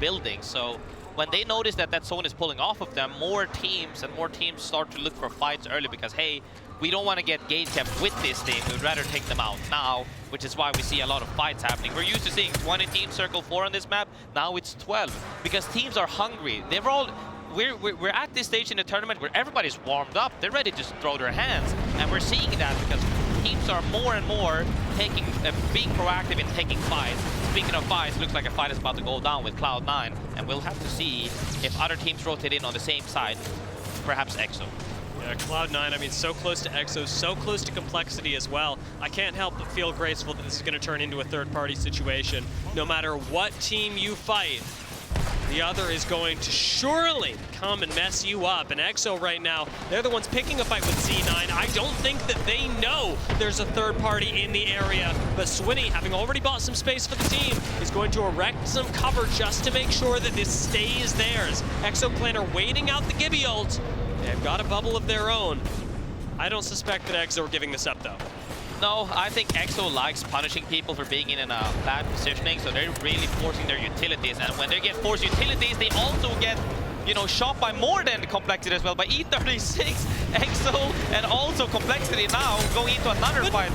buildings. So when they notice that that zone is pulling off of them, more teams start to look for fights early because, hey, we don't want to get gate kept with this team. We'd rather take them out now, which is why we see a lot of fights happening. We're used to seeing 20 teams circle 4 on this map. Now it's 12 because teams are hungry. We're at this stage in the tournament where everybody's warmed up. They're ready to throw their hands, and we're seeing that because teams are more and more being proactive in taking fights. Speaking of fights, looks like a fight is about to go down with Cloud9, and we'll have to see if other teams rotate in on the same side, perhaps EXO. Yeah, Cloud9, I mean, so close to EXO, so close to Complexity as well. I can't help but feel graceful that this is going to turn into a third-party situation. No matter what team you fight, the other is going to surely come and mess you up. And EXO right now, they're the ones picking a fight with Z9. I don't think that they know there's a third party in the area. But Swinny, having already bought some space for the team, is going to erect some cover just to make sure that this stays theirs. EXO Clan are waiting out the Gibby ult. They've got a bubble of their own. I don't suspect that EXO are giving this up, though. No, I think EXO likes punishing people for being in a bad positioning, so they're really forcing their utilities. And when they get forced utilities, they also get, you know, shot by more than Complexity as well, by E36, EXO, and also Complexity now going into another fight.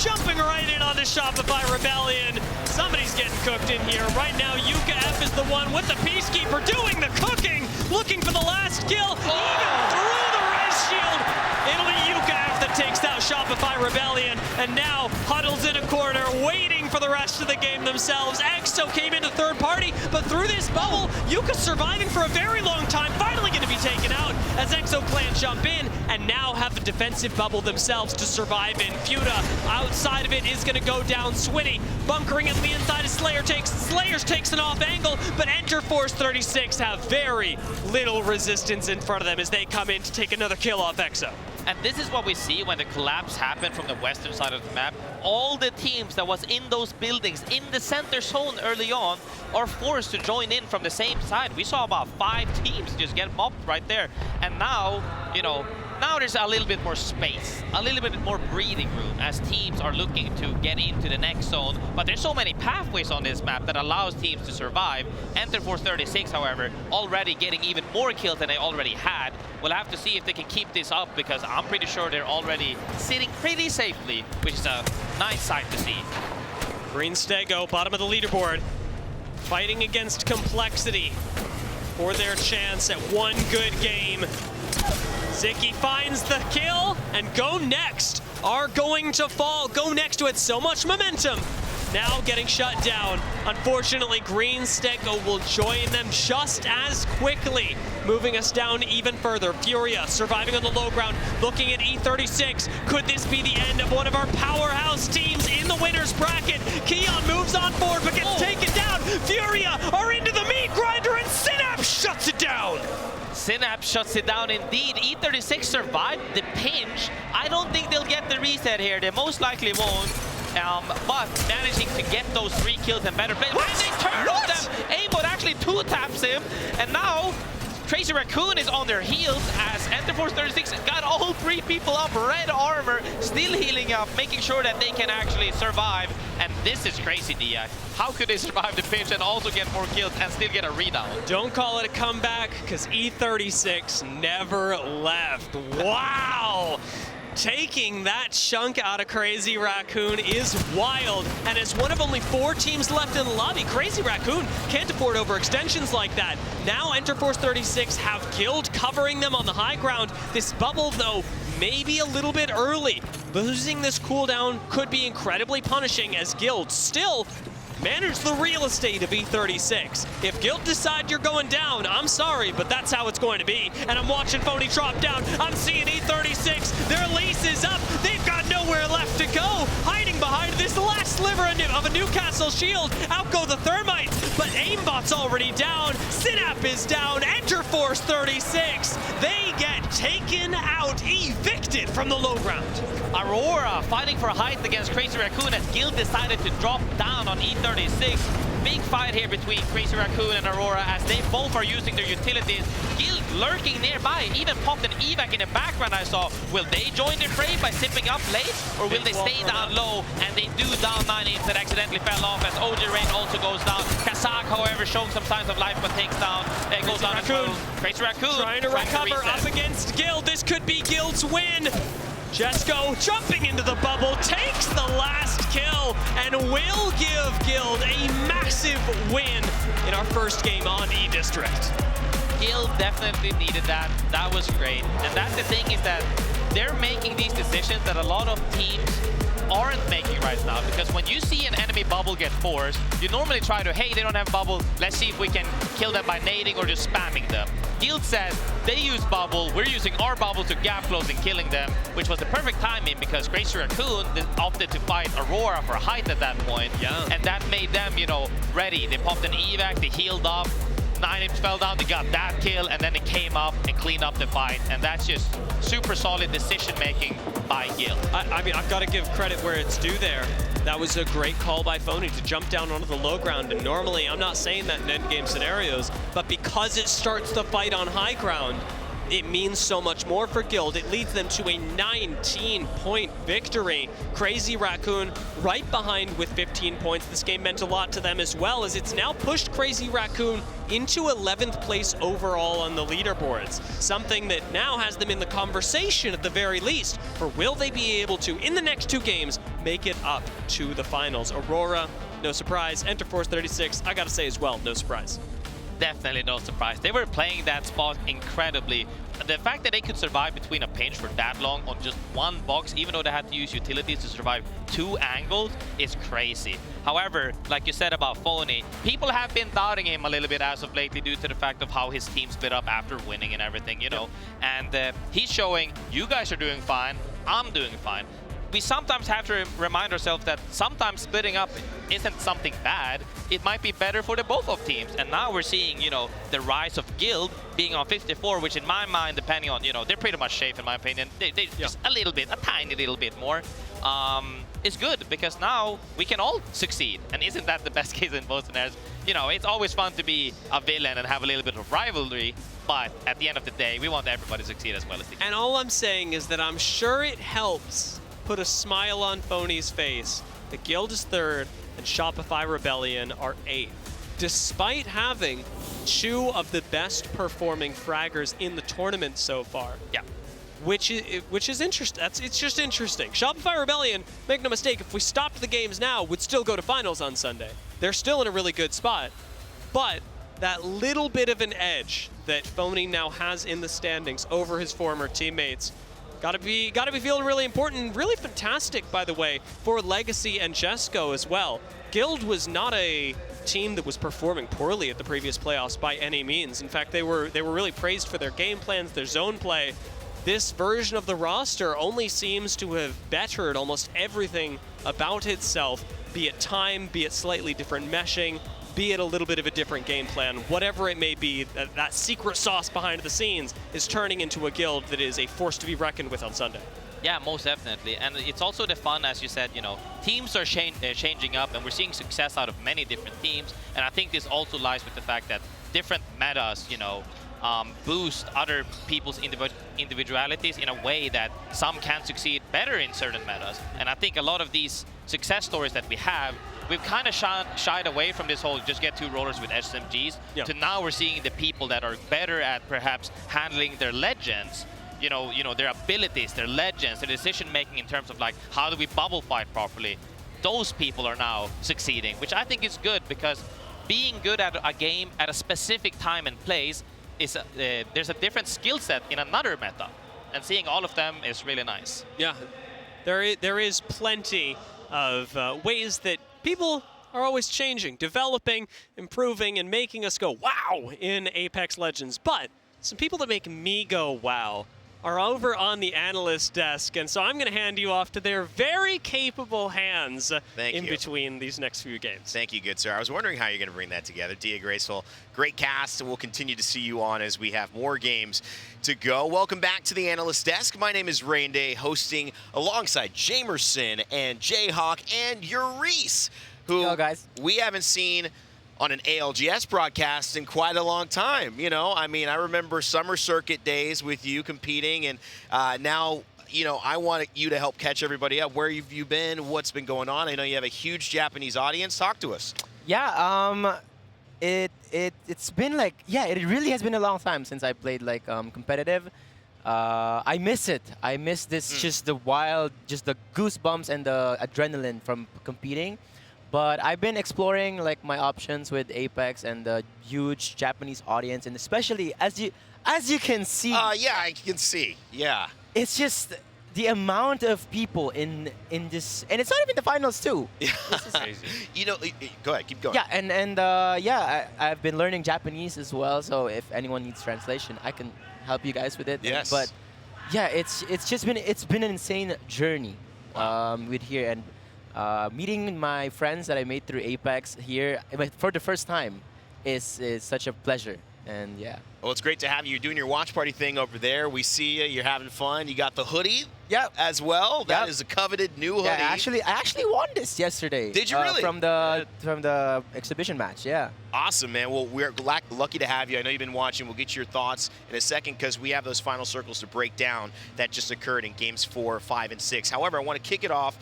Jumping right in on the Shopify Rebellion. Somebody's getting cooked in here. Right now, Yuka F is the one with the Peacekeeper doing the cooking, looking for the last kill, even through the res shield. It'll be Yuka F that takes out Shopify Rebellion, and now huddles in a corner, waiting for the rest of the game themselves. EXO came into third party, but through this bubble, Yuka's surviving for a very long time, finally going to be taken out as EXO Clan jump in, and now have the defensive bubble themselves to survive in. Fuda, outside of it, is going to go down. Swinny, bunkering at the inside of Slayers takes an off angle, but Enter Force 36 have very little resistance in front of them as they come in to take another kill off EXO. And this is what we see when the collapse happened from the western side of the map. All the teams that was in those buildings in the center zone early on are forced to join in from the same side. We saw about 5 teams just get mopped right there. And now, you know, now there's a little bit more space, a little bit more breathing room as teams are looking to get into the next zone. But there's so many pathways on this map that allows teams to survive. Enter Force 36, however, already getting even more kills than they already had. We'll have to see if they can keep this up, because I'm pretty sure they're already sitting pretty safely, which is a nice sight to see. Green Stego, bottom of the leaderboard, fighting against Complexity for their chance at one good game. Ziki finds the kill, and Go Next are going to fall. Go Next with so much momentum, now getting shut down. Unfortunately, Green Stego will join them just as quickly, moving us down even further. Furia surviving on the low ground, looking at E36. Could this be the end of one of our powerhouse teams in the winner's bracket? Keon moves on forward, but gets taken down. Furia are into the meat grinder, and Synapse shuts it down. Synapse shuts it down indeed. E36 survived the pinch. I don't think they'll get the reset here. They most likely won't. But managing to get those 3 kills and better play. And they turn on them. Aimbot actually 2-taps him. And now Crazy Raccoon is on their heels as Enter Force 36 got all 3 people up, red armor, still healing up, making sure that they can actually survive. And this is crazy, Dia. How could they survive the pinch and also get more kills and still get a readout? Don't call it a comeback, because E36 never left. Wow! Taking that chunk out of Crazy Raccoon is wild, and as one of only 4 teams left in the lobby, Crazy Raccoon can't afford overextensions like that. Now Enter Force 36 have Guild covering them on the high ground. This bubble, though, maybe a little bit early. Losing this cooldown could be incredibly punishing, as Guild still manage the real estate of E36. If Guild decide you're going down, I'm sorry, but that's how it's going to be. And I'm watching Phony drop down. I'm seeing E36. Their lease is up. They've got nowhere left to go. Hiding behind this last sliver of a Newcastle shield. Out go the Thermite, but Aimbot's already down. Synap is down. Enter Force 36. They get taken out, evicted from the low ground. Aurora fighting for height against Crazy Raccoon as Guild decided to drop down on E36. big fight here between Crazy Raccoon and Aurora as they both are using their utilities. Guild lurking nearby, even popped an evac in the background I saw. Will they join the fray by sipping up late? Or will they stay down low? And they do down 9 imps that accidentally fell off as OG Rain also goes down. Kazak, however, showing some signs of life but takes down, goes down as well. Crazy Raccoon trying to recover up against Guild. This could be Guild's win. Jesco jumping into the bubble, takes the last kill, and will give Guild a massive win in our first game on E-District. Guild definitely needed that. That was great. And that's the thing, is that they're making these decisions that a lot of teams aren't making right now, because when you see an enemy bubble get forced, you normally try to, hey, they don't have bubble, let's see if we can kill them by nading or just spamming them. Guild says they use bubble, we're using our bubble to gap close and killing them, which was the perfect timing because Crazy Raccoon opted to fight Aurora for height at that point. Yeah. And that made them, you know, ready. They popped an evac, they healed up, 9 imps fell down, they got that kill, and then they came up and cleaned up the fight. And that's just super solid decision making by Guild. I mean, I've got to give credit where it's due there. That was a great call by Phony to jump down onto the low ground. And normally, I'm not saying that in endgame scenarios, but because it starts the fight on high ground, it means so much more for Guild. It leads them to a 19-point victory. Crazy Raccoon right behind with 15 points. This game meant a lot to them as well, as it's now pushed Crazy Raccoon into 11th place overall on the leaderboards. Something that now has them in the conversation at the very least for will they be able to, in the next 2 games, make it up to the finals. Aurora, no surprise. Enterforce 36, I gotta say as well, no surprise. Definitely no surprise. They were playing that spot incredibly. The fact that they could survive between a pinch for that long on just one box, even though they had to use utilities to survive 2 angles, is crazy. However, like you said about Phony, people have been doubting him a little bit as of lately due to the fact of how his team split up after winning and everything, you know. And he's showing, you guys are doing fine, I'm doing fine. We sometimes have to remind ourselves that sometimes splitting up isn't something bad. It might be better for the both of teams. And now we're seeing, you know, the rise of Guild being on 54, which in my mind, depending on, you know, they're pretty much safe in my opinion. They just a little bit, a tiny little bit more. Is good because now we can all succeed. And isn't that the best case in both scenarios? You know, it's always fun to be a villain and have a little bit of rivalry, but at the end of the day, we want everybody to succeed as well as they can. And all I'm saying is that I'm sure it helps put a smile on Phony's face. The Guild is 3rd and Shopify Rebellion are 8th. Despite having 2 of the best performing fraggers in the tournament so far. Yeah. Which is interesting. It's just interesting. Shopify Rebellion, make no mistake, if we stopped the games now, would still go to finals on Sunday. They're still in a really good spot. But that little bit of an edge that Phony now has in the standings over his former teammates, Gotta be feeling really important, really fantastic, by the way, for Legacy and Jesco as well. Guild was not a team that was performing poorly at the previous playoffs by any means. In fact, they were really praised for their game plans, their zone play. This version of the roster only seems to have bettered almost everything about itself, be it time, be it slightly different meshing, be it a little bit of a different game plan, whatever it may be, that secret sauce behind the scenes is turning into a Guild that is a force to be reckoned with on Sunday. Yeah, most definitely. And it's also the fun, as you said, you know, teams are changing up and we're seeing success out of many different teams. And I think this also lies with the fact that different metas, you know, boost other people's individualities in a way that some can succeed better in certain metas. And I think a lot of these success stories that we have, we've kind of shied away from this whole just get 2 rollers with SMGs to now we're seeing the people that are better at perhaps handling their legends, you know, their abilities, their legends, their decision making in terms of like how do we bubble fight properly. Those people are now succeeding, which I think is good because being good at a game at a specific time and place is there's a different skill set in another meta, and seeing all of them is really nice. Yeah, there is plenty of ways that people are always changing, developing, improving, and making us go wow in Apex Legends. But some people that make me go wow are over on the analyst desk, and so I'm going to hand you off to their very capable hands between these next few games. Thank you, good sir. I was wondering how you're going to bring that together. Dia Graceful, great cast, and we'll continue to see you on as we have more games to go. Welcome back to the analyst desk. My name is Rain Day, hosting alongside Jamerson and Jayhawk and Urice, who Hello, guys. we haven't seen on an ALGS broadcast in quite a long time. You know, I mean, I remember summer circuit days with you competing, and now, you know, I want you to help catch everybody up. Where have you been? What's been going on? I know you have a huge Japanese audience. Talk to us. Yeah, it's been like, yeah, it really has been a long time since I played like competitive. I miss it. I miss this, just the wild, just the goosebumps and the adrenaline from competing. But I've been exploring like my options with Apex and the huge Japanese audience, and especially as you can see. Yeah, I can see. Yeah. It's just the amount of people in this, and it's not even the finals too. This is crazy. You know, go ahead, keep going. Yeah, and yeah, I've been learning Japanese as well. So if anyone needs translation, I can help you guys with it. Yes. But yeah, it's been an insane journey with here, and meeting my friends that I made through Apex here for the first time is such a pleasure. And yeah. Well, it's great to have you. You're doing your watch party thing over there. We see you. You're having fun. You got the hoodie as well. That is a coveted new hoodie. Yeah, I actually won this yesterday. Did you really? From the exhibition match, yeah. Awesome, man. Well, we're lucky to have you. I know you've been watching. We'll get your thoughts in a second because we have those final circles to break down that just occurred in games 4, 5, and 6. However, I want to kick it off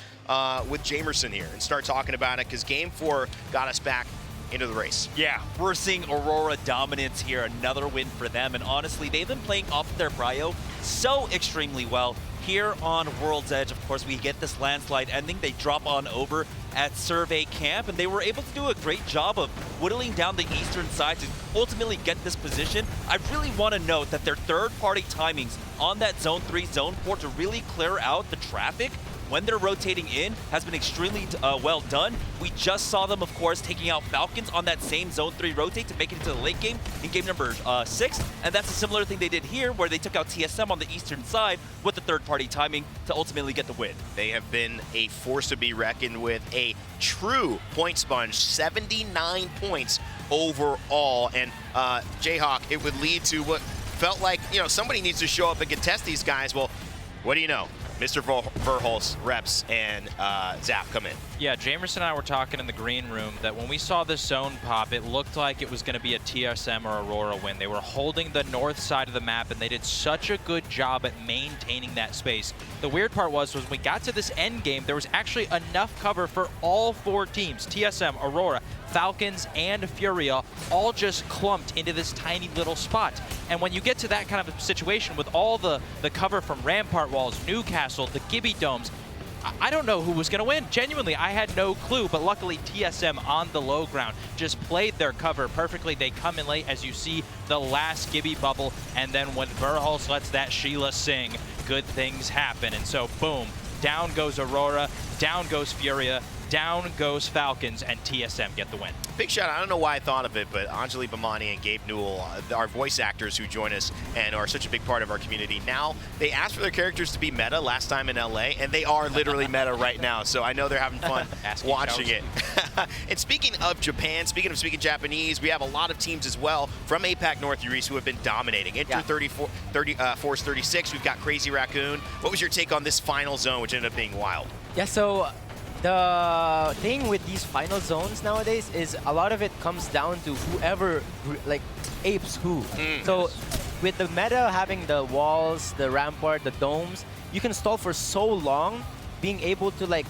with Jamerson here and start talking about it because game 4 got us back into the race. Yeah, we're seeing Aurora dominance here, another win for them, and honestly, they've been playing off of their prio so extremely well. Here on World's Edge, of course, we get this landslide ending. They drop on over at Survey Camp, and they were able to do a great job of whittling down the eastern side to ultimately get this position. I really want to note that their third-party timings on that Zone 3, Zone 4 to really clear out the traffic when they're rotating in has been extremely well done. We just saw them, of course, taking out Falcons on that same Zone 3 rotate to make it into the late game in game number 6. And that's a similar thing they did here, where they took out TSM on the eastern side with the third-party timing to ultimately get the win. They have been a force to be reckoned with, a true point sponge, 79 points overall. And Jayhawk, it would lead to what felt like, you know, somebody needs to show up and contest these guys. Well, what do you know? Mr. Verholz, Reps, and Zap come in. Yeah, Jamerson and I were talking in the green room that when we saw this zone pop, it looked like it was going to be a TSM or Aurora win. They were holding the north side of the map, and they did such a good job at maintaining that space. The weird part was when we got to this end game, there was actually enough cover for all 4 teams, TSM, Aurora, Falcons, and Furia, all just clumped into this tiny little spot. And when you get to that kind of a situation with all the cover from Rampart Walls, Newcastle, the Gibby Domes, I don't know who was going to win. Genuinely, I had no clue, but luckily TSM on the low ground just played their cover perfectly. They come in late, as you see, the last Gibby bubble, and then when Verholz lets that Sheila sing, good things happen. And so, boom, down goes Aurora, down goes Furia, down goes Falcons, and TSM get the win. Big shout out. I don't know why I thought of it, but Anjali Bhamani and Gabe Newell, our voice actors who join us and are such a big part of our community, now they asked for their characters to be meta last time in LA, and they are literally meta right now. So I know they're having fun watching it. And speaking of Japan, speaking Japanese, we have a lot of teams as well from APAC North, Uris, who have been dominating. Inter 34, Force 36, we've got Crazy Raccoon. What was your take on this final zone, which ended up being wild? Yeah, so the thing with these final zones nowadays is a lot of it comes down to whoever like apes who. So with the meta having the walls, the rampart, the domes, you can stall for so long, being able to like,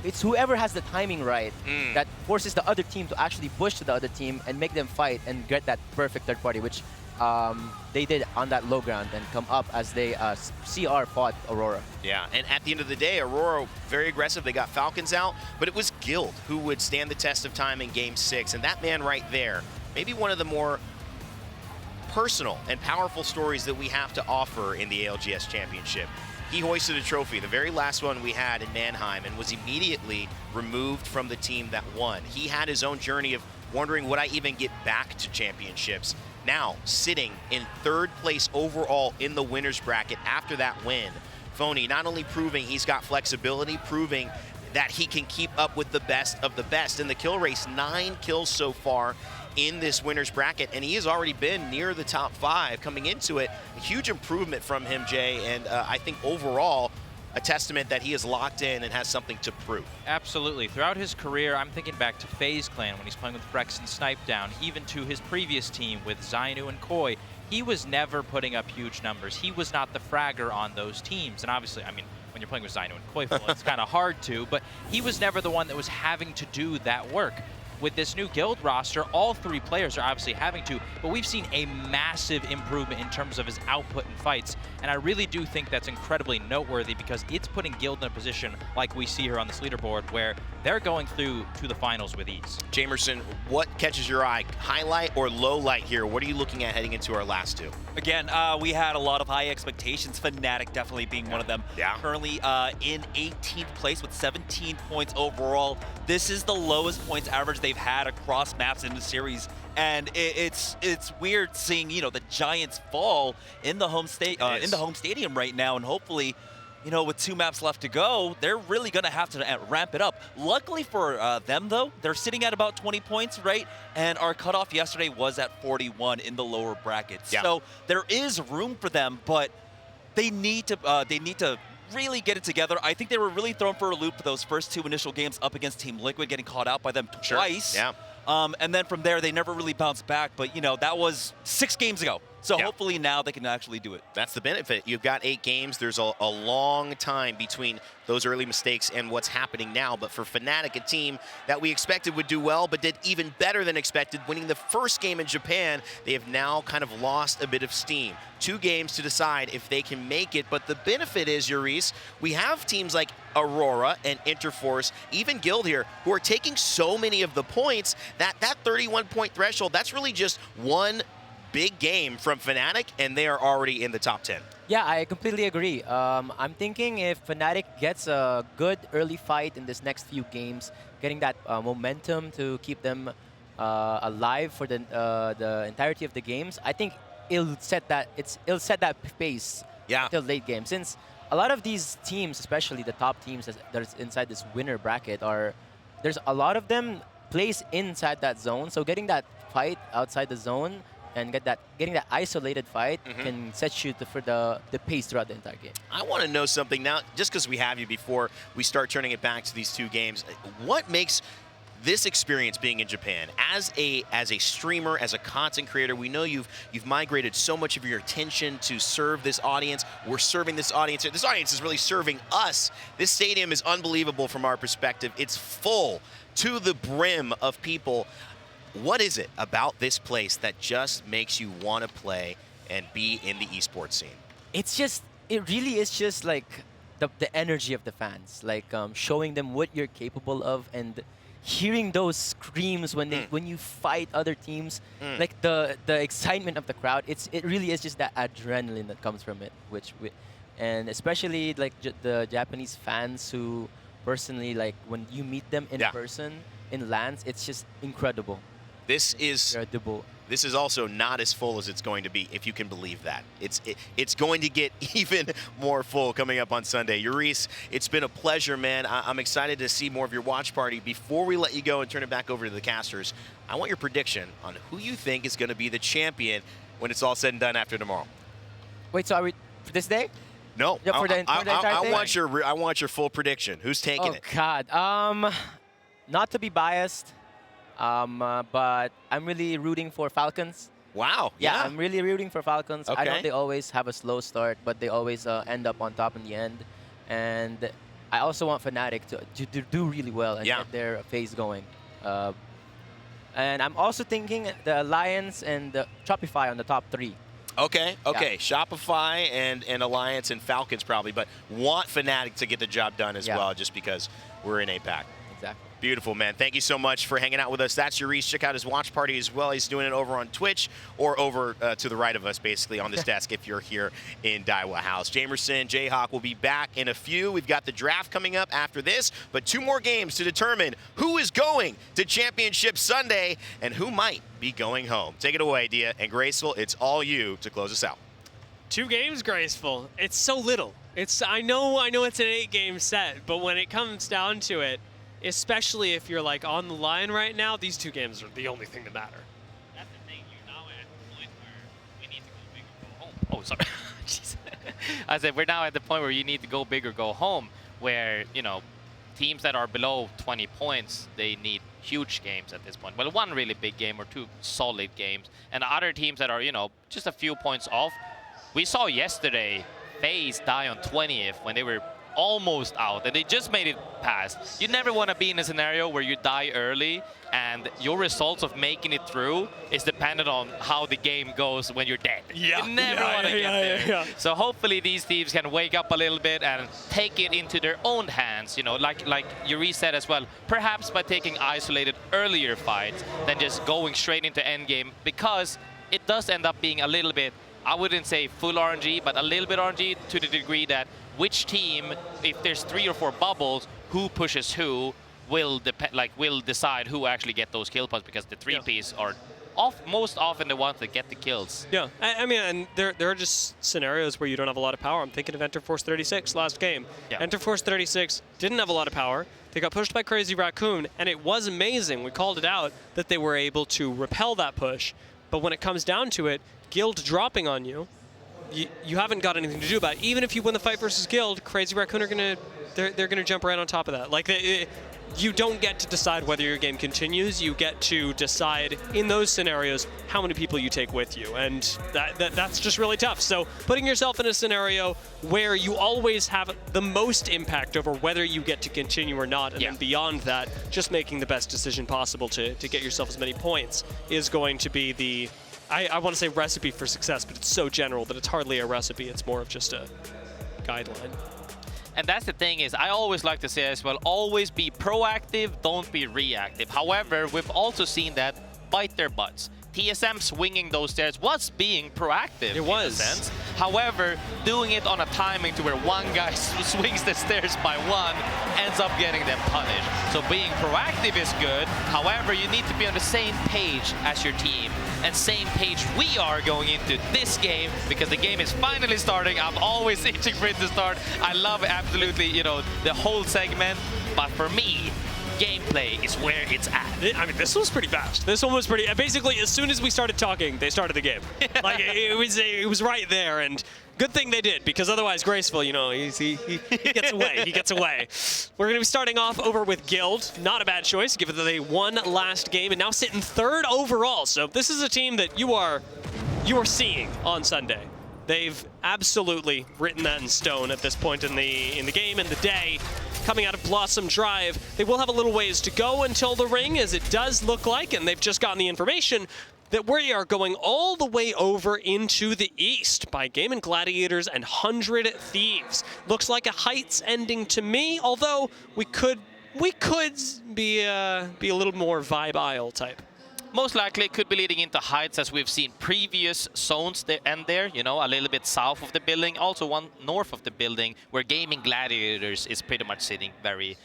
it's whoever has the timing right that forces the other team to actually push to the other team and make them fight and get that perfect third party, which they did on that low ground and come up as they CR fought Aurora. Yeah, and at the end of the day, Aurora very aggressive. They got Falcons out, but it was Guild who would stand the test of time in Game 6. And that man right there, maybe one of the more personal and powerful stories that we have to offer in the ALGS Championship. He hoisted a trophy, the very last one we had in Mannheim, and was immediately removed from the team that won. He had his own journey of wondering, would I even get back to championships? Now, sitting in 3rd place overall in the winner's bracket after that win. Phony not only proving he's got flexibility, proving that he can keep up with the best of the best. In the kill race, 9 kills so far in this winner's bracket, and he has already been near the top 5 coming into it. A huge improvement from him, Jay, and I think overall, a testament that he is locked in and has something to prove. Absolutely. Throughout his career, I'm thinking back to FaZe Clan when he's playing with Frex and Snipedown, even to his previous team with Zainu and Koi. He was never putting up huge numbers. He was not the fragger on those teams. And obviously, I mean, when you're playing with Zainu and Koi, it's kind of hard to, but he was never the one that was having to do that work. With this new guild roster, all 3 players are obviously having to, but we've seen a massive improvement in terms of his output in fights, and I really do think that's incredibly noteworthy because it's putting Guild in a position like we see here on this leaderboard where they're going through to the finals with ease. Jamerson, what catches your eye? Highlight or low light here? What are you looking at heading into our last 2? Again, we had a lot of high expectations, Fnatic definitely being one of them. Yeah. Currently in 18th place with 17 points overall. This is the lowest points average they've had across maps in the series. And it's weird seeing, you know, the Giants fall in the home stadium right now, and hopefully, you know, with 2 maps left to go, they're really going to have to ramp it up. Luckily for them, though, they're sitting at about 20 points, right? And our cutoff yesterday was at 41 in the lower brackets. Yeah. So there is room for them, but they need to really get it together. I think they were really thrown for a loop those first 2 initial games up against Team Liquid, getting caught out by them twice. Yeah. And then from there, they never really bounced back. But, you know, that was 6 games ago. So hopefully now they can actually do it. That's the benefit. You've got 8 games. There's a long time between those early mistakes and what's happening now. But for Fnatic, a team that we expected would do well, but did even better than expected, winning the first game in Japan, they have now kind of lost a bit of steam. 2 games to decide if they can make it. But the benefit is, Yuris, we have teams like Aurora and Interforce, even Guild here, who are taking so many of the points that 31-point threshold, that's really just one big game from Fnatic, and they are already in the top 10. Yeah, I completely agree. I'm thinking if Fnatic gets a good early fight in this next few games, getting that momentum to keep them alive for the entirety of the games, I think it'll set that pace till late game. Since a lot of these teams, especially the top teams that are inside this winner bracket, there's a lot of them placed inside that zone. So getting that fight outside the zone and getting that isolated fight can set you for the pace throughout the entire game. I want to know something now, just because we have you before we start turning it back to these 2 games. What makes this experience being in Japan as a streamer, as a content creator? We know you've migrated so much of your attention to serve this audience. We're serving this audience. This audience is really serving us. This stadium is unbelievable from our perspective. It's full to the brim of people. What is it about this place that just makes you want to play and be in the esports scene? It really is just like the energy of the fans, like showing them what you're capable of and hearing those screams when you fight other teams, like the excitement of the crowd. It really is just that adrenaline that comes from it, and especially like the Japanese fans who personally, like when you meet them in person in LANs, it's just incredible. This is also not as full as it's going to be, if you can believe that. It's going to get even more full coming up on Sunday. Yuris, it's been a pleasure, man. I'm excited to see more of your watch party. Before we let you go and turn it back over to the casters, I want your prediction on who you think is going to be the champion when it's all said and done after tomorrow. Wait, so are we for this day? No, yeah, for the entire day? I want your full prediction. Who's taking it? Oh God, not to be biased. But I'm really rooting for Falcons. Wow. Yeah, I'm really rooting for Falcons. Okay. I know they always have a slow start, but they always end up on top in the end. And I also want Fnatic to do really well and get their phase going. And I'm also thinking the Alliance and the Shopify on the top 3. Okay. Shopify and Alliance and Falcons probably, but want Fnatic to get the job done as well, just because we're in APAC. Exactly. Beautiful, man. Thank you so much for hanging out with us. That's Yuris. Check out his watch party as well. He's doing it over on Twitch or over to the right of us, basically, on this desk if you're here in Daiwa House. Jamerson, Jayhawk will be back in a few. We've got the draft coming up after this, but 2 more games to determine who is going to Championship Sunday and who might be going home. Take it away, Dia. And Graceful, it's all you to close us out. 2 games, Graceful. It's so little. I know it's an 8-game set, but when it comes down to it, especially if you're like on the line right now, these 2 games are the only thing that matter. That's the thing. You're now at the point where we need to go big or go home. Oh, sorry. Jeez. I said we're now at the point where you need to go big or go home, where, you know, teams that are below 20 points, they need huge games at this point. Well, one really big game or two solid games. And other teams that are, you know, just a few points off. We saw yesterday FaZe die on 20th when they were almost out and they just made it past. You never want to be in a scenario where you die early and your results of making it through is dependent on how the game goes when you're dead. Yeah. You never want to get there. So hopefully these teams can wake up a little bit and take it into their own hands, you know, like Yuri said as well, perhaps by taking isolated earlier fights than just going straight into endgame, because it does end up being a little bit, I wouldn't say full RNG, but a little bit RNG to the degree that which team, if there's 3 or 4 bubbles, who pushes who will decide who actually get those kill points, because the 3Ps are most often the ones that get the kills. Yeah, I mean, and there are just scenarios where you don't have a lot of power. I'm thinking of Enter Force 36 last game. Yeah. Enter Force 36 didn't have a lot of power. They got pushed by Crazy Raccoon, and it was amazing. We called it out that they were able to repel that push. But when it comes down to it, Guild dropping on you, you haven't got anything to do about it. Even if you win the fight versus Guild, Crazy Raccoon are they're gonna jump right on top of that. Like you don't get to decide whether your game continues. You get to decide in those scenarios how many people you take with you, and that's just really tough. So putting yourself in a scenario where you always have the most impact over whether you get to continue or not, and then beyond that, just making the best decision possible to get yourself as many points is going to be the, I want to say recipe for success, but it's so general that it's hardly a recipe. It's more of just a guideline. And that's the thing is, I always like to say as well, always be proactive, don't be reactive. However, we've also seen that bite their butts. TSM swinging those stairs was being proactive. It was. In a sense. However, doing it on a timing to where one guy swings the stairs by one ends up getting them punished. So being proactive is good. However, you need to be on the same page as your team. And same page we are going into this game, because the game is finally starting. I'm always itching for it to start. I love absolutely, you know, the whole segment. But for me, gameplay is where it's at. I mean, this was pretty fast. This one was pretty. Basically, as soon as we started talking, they started the game. Like it was right there, and good thing they did, because otherwise, Graceful, you know, he gets away. He gets away. We're going to be starting off over with Guild. Not a bad choice, given that they won last game and now sit in 3rd overall. So this is a team that you are seeing on Sunday. They've absolutely written that in stone at this point in the game and the day. Coming out of Blossom Drive, they will have a little ways to go until the ring, as it does look like, and they've just gotten the information that we are going all the way over into the east by Game & Gladiators and 100 Thieves. Looks like a Heights ending to me, although we could be a little more Vibe Isle type. Most likely it could be leading into Heights, as we've seen previous zones end there, you know, a little bit south of the building, also one north of the building, where Gaming Gladiators is pretty much sitting very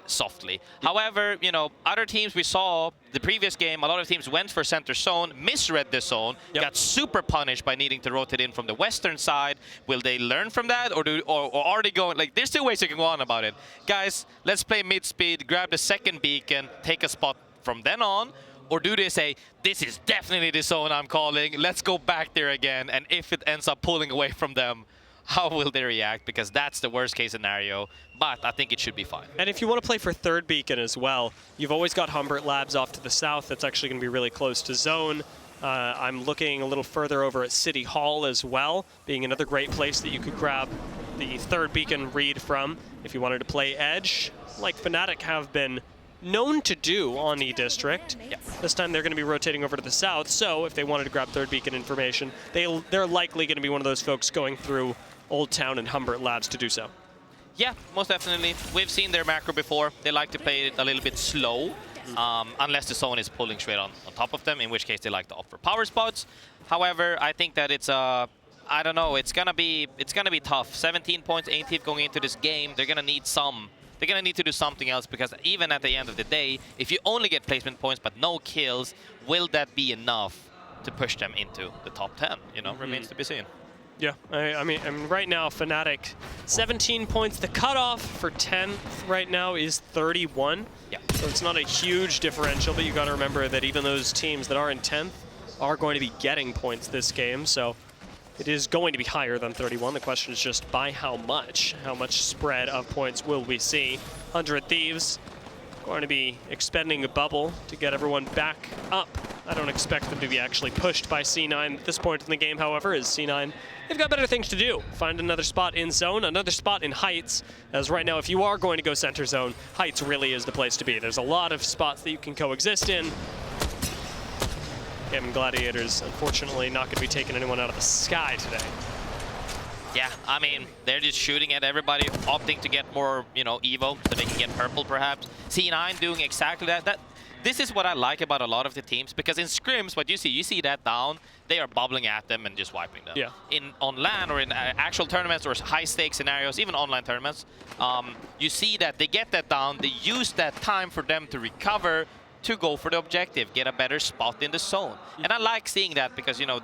softly. However, you know, other teams we saw the previous game, a lot of teams went for center zone, misread the zone, got super punished by needing to rotate in from the western side. Will they learn from that, or are they going, like, there's 2 ways you can go on about it. Guys, let's play mid-speed, grab the second beacon, take a spot from then on. Or do they say, this is definitely the zone I'm calling, let's go back there again, and if it ends up pulling away from them, how will they react? Because that's the worst case scenario, but I think it should be fine. And if you want to play for third beacon as well, you've always got Humbert Labs off to the south. That's actually going to be really close to zone. I'm looking a little further over at City Hall as well, being another great place that you could grab the third beacon read from if you wanted to play edge, like Fnatic have been known to do on E-District. This time they're going to be rotating over to the south, so if they wanted to grab third beacon information, they're likely going to be one of those folks going through Old Town and Humbert Labs to do so. Yeah, most definitely. We've seen their macro before. They like to play it a little bit slow, unless the zone is pulling straight on top of them, in which case they like to offer power spots. However, I think that it's I don't know, it's gonna be tough. 17 points, 18 going into this game. They're gonna need to do something else, because even at the end of the day, if you only get placement points but no kills, will that be enough to push them into the top 10? You know, remains to be seen. Yeah, I mean, right now, Fnatic, 17 points. The cutoff for 10th right now is 31. Yeah. So it's not a huge differential, but you got to remember that even those teams that are in 10th are going to be getting points this game. So It is going to be higher than 31. The question is just by how much? How much spread of points will we see? 100 Thieves going to be expending a bubble to get everyone back up. I don't expect them to be actually pushed by C9 at this point in the game, however, as C9, they've got better things to do. Find another spot in zone, another spot in Heights, as right now if you are going to go center zone, Heights really is the place to be. There's a lot of spots that you can coexist in. Game Gladiators, unfortunately, not going to be taking anyone out of the sky today. Yeah, I mean, they're just shooting at everybody, opting to get more, you know, Evo, so they can get purple perhaps. C9 doing exactly that. This is what I like about a lot of the teams, because in scrims, what you see that down, they are bubbling at them and just wiping them. Yeah. On LAN or in actual tournaments or high-stakes scenarios, even online tournaments, you see that they get that down, they use that time for them to recover, to go for the objective, get a better spot in the zone. And I like seeing that because, you know,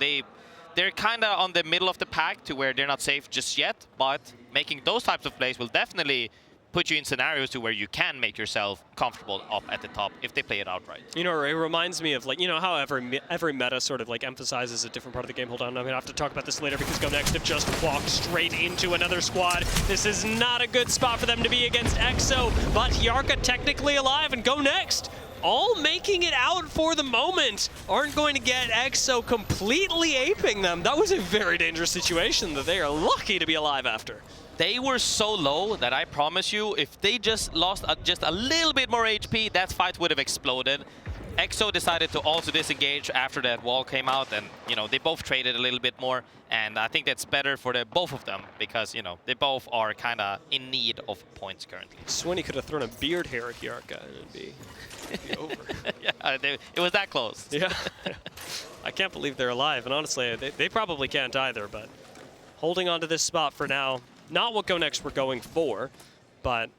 they're kind of on the middle of the pack to where they're not safe just yet, but making those types of plays will definitely put you in scenarios to where you can make yourself comfortable up at the top if they play it out right. You know, it reminds me of, like, you know how every meta sort of like emphasizes a different part of the game. Hold on, I'm gonna have to talk about this later because Go Next have just walked straight into another squad. This is not a good spot for them to be against EXO, but Yarka technically alive and Go Next all making it out for the moment. Aren't going to get EXO completely aping them. That was a very dangerous situation that they are lucky to be alive after. They were so low that I promise you, if they just lost just a little bit more HP, that fight would have exploded. EXO decided to also disengage after that wall came out, and, you know, they both traded a little bit more, and I think that's better for the both of them because, you know, they both are kind of in need of points currently. Swinny could have thrown a beard hair at Yarka and it'd be over. Yeah, it was that close. Yeah. I can't believe they're alive, and honestly, they probably can't either, but holding on to this spot for now, not what Go Next were going for, but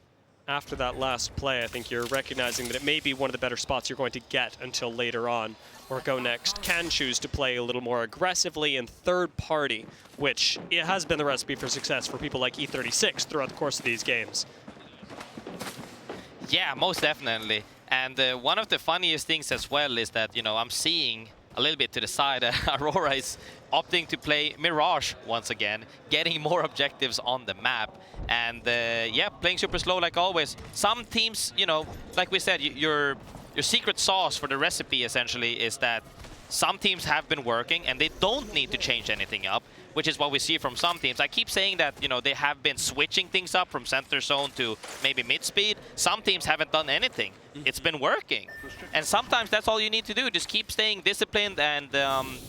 after that last play, I think you're recognizing that it may be one of the better spots you're going to get until later on, where Go Next can choose to play a little more aggressively in third party, which it has been the recipe for success for people like E36 throughout the course of these games. Yeah, most definitely. And one of the funniest things as well is that, you know, I'm seeing a little bit to the side, Aurora is opting to play Mirage once again, getting more objectives on the map. And yeah, playing super slow like always. Some teams, you know, like we said, your secret sauce for the recipe essentially is that some teams have been working and they don't need to change anything up, which is what we see from some teams. I keep saying that, you know, they have been switching things up from center zone to maybe mid-speed. Some teams haven't done anything. It's been working. And sometimes that's all you need to do. Just keep staying disciplined and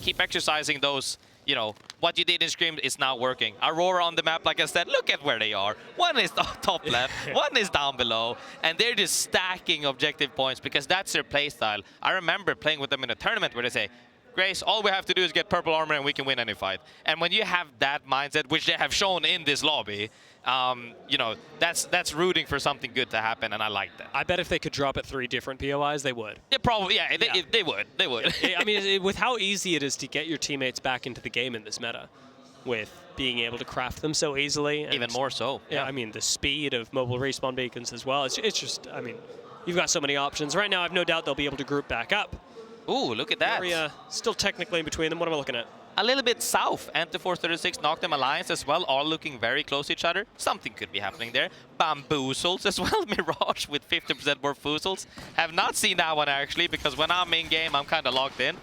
keep exercising those, you know, what you did in Scream is now working. Aurora on the map, like I said, look at where they are. One is top left, one is down below, and they're just stacking objective points because that's their playstyle. I remember playing with them in a tournament where they say, Grace, all we have to do is get purple armor and we can win any fight. And when you have that mindset, which they have shown in this lobby, you know, that's rooting for something good to happen, and I like that. I bet if they could drop at 3 different POIs, they would. Yeah, probably, yeah, they would. They would. I mean, with how easy it is to get your teammates back into the game in this meta, with being able to craft them so easily. And even more so. Yeah, I mean, the speed of mobile respawn beacons as well. It's just, I mean, you've got so many options. Right now, I have no doubt they'll be able to group back up. Ooh, look at that. Area still technically in between them. What am I looking at? A little bit south. Anti-436, Noctem Alliance as well, all looking very close to each other. Something could be happening there. Bamboozles as well. Mirage with 50% more foozles. Have not seen that one actually, because when I'm in game, I'm kind of locked in.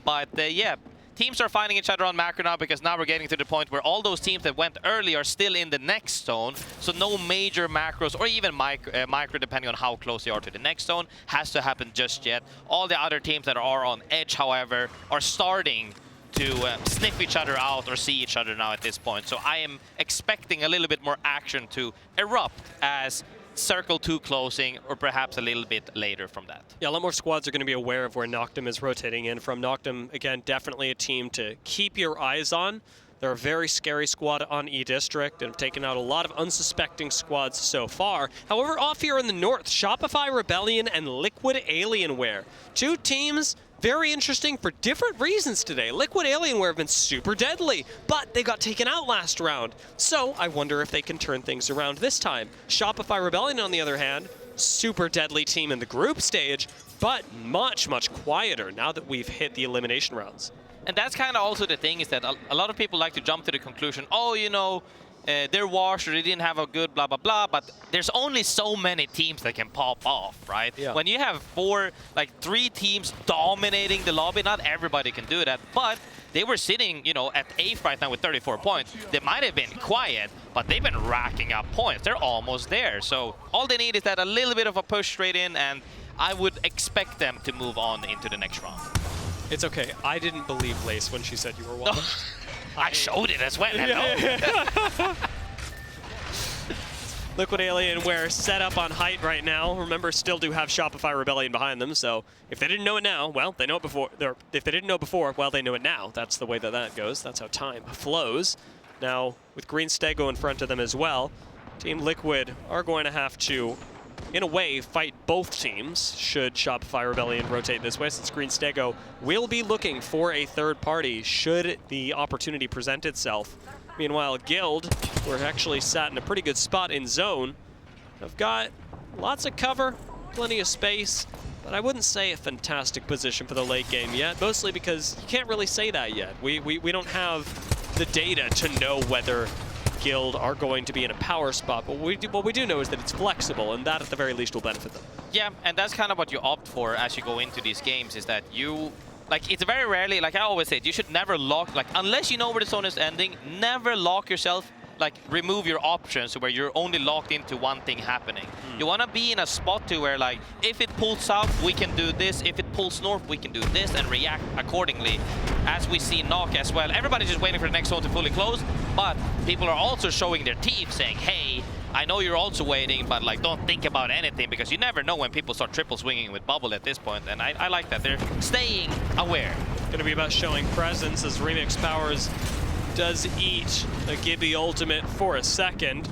But yeah, teams are finding each other on macro now, because now we're getting to the point where all those teams that went early are still in the next zone. So no major macros or even micro, depending on how close they are to the next zone, has to happen just yet. All the other teams that are on edge, however, are starting to sniff each other out or see each other now at this point. So I am expecting a little bit more action to erupt as Circle 2 closing, or perhaps a little bit later from that. Yeah, a lot more squads are going to be aware of where Noctem is rotating in from. Noctem, again, definitely a team to keep your eyes on. They're a very scary squad on E-District and have taken out a lot of unsuspecting squads so far. However, off here in the north, Shopify Rebellion and Liquid Alienware. Two teams very interesting for different reasons today. Liquid Alienware have been super deadly, but they got taken out last round. So I wonder if they can turn things around this time. Shopify Rebellion, on the other hand, super deadly team in the group stage, but much, much quieter now that we've hit the elimination rounds. And that's kind of also the thing, is that a lot of people like to jump to the conclusion, oh, you know, they're washed or they didn't have a good blah, blah, blah, but there's only so many teams that can pop off, right? Yeah. When you have 3 teams dominating the lobby, not everybody can do that, but they were sitting, you know, at 8th right now with 34 points. They might have been quiet, but they've been racking up points. They're almost there. So all they need is that a little bit of a push straight in, and I would expect them to move on into the next round. It's okay. I didn't believe Lace when she said you were washed. I showed it as well. Hello. Liquid Alienware set up on height right now. Remember, still do have Shopify Rebellion behind them, so if they didn't know it now, well, they know it before. If they didn't know before, well, they know it now. That's the way that that goes. That's how time flows. Now, with Green Stego in front of them as well, Team Liquid are going to have to, in a way, fight both teams should Shopify Rebellion rotate this way, since Green Stego will be looking for a third party should the opportunity present itself. Meanwhile, Guild, who are actually sat in a pretty good spot in zone, have got lots of cover, plenty of space, but I wouldn't say a fantastic position for the late game yet, mostly because you can't really say that yet. We don't have the data to know whether Guild are going to be in a power spot, but what we do know is that it's flexible, and that at the very least will benefit them. Yeah, and that's kind of what you opt for as you go into these games, is that you, like, it's very rarely, like I always say, you should never lock, like, unless you know where the zone is ending, never lock yourself, like, remove your options where you're only locked into one thing happening. You want to be in a spot to where, like, if it pulls south, we can do this. If it pulls north, we can do this, and react accordingly. As we see Knock as well. Everybody's just waiting for the next zone to fully close, but people are also showing their teeth saying, hey, I know you're also waiting, but, like, don't think about anything, because you never know when people start triple swinging with bubble at this point, and I like that. They're staying aware. Going to be about showing presence as Remix Powers does eat a Gibby ultimate for a second.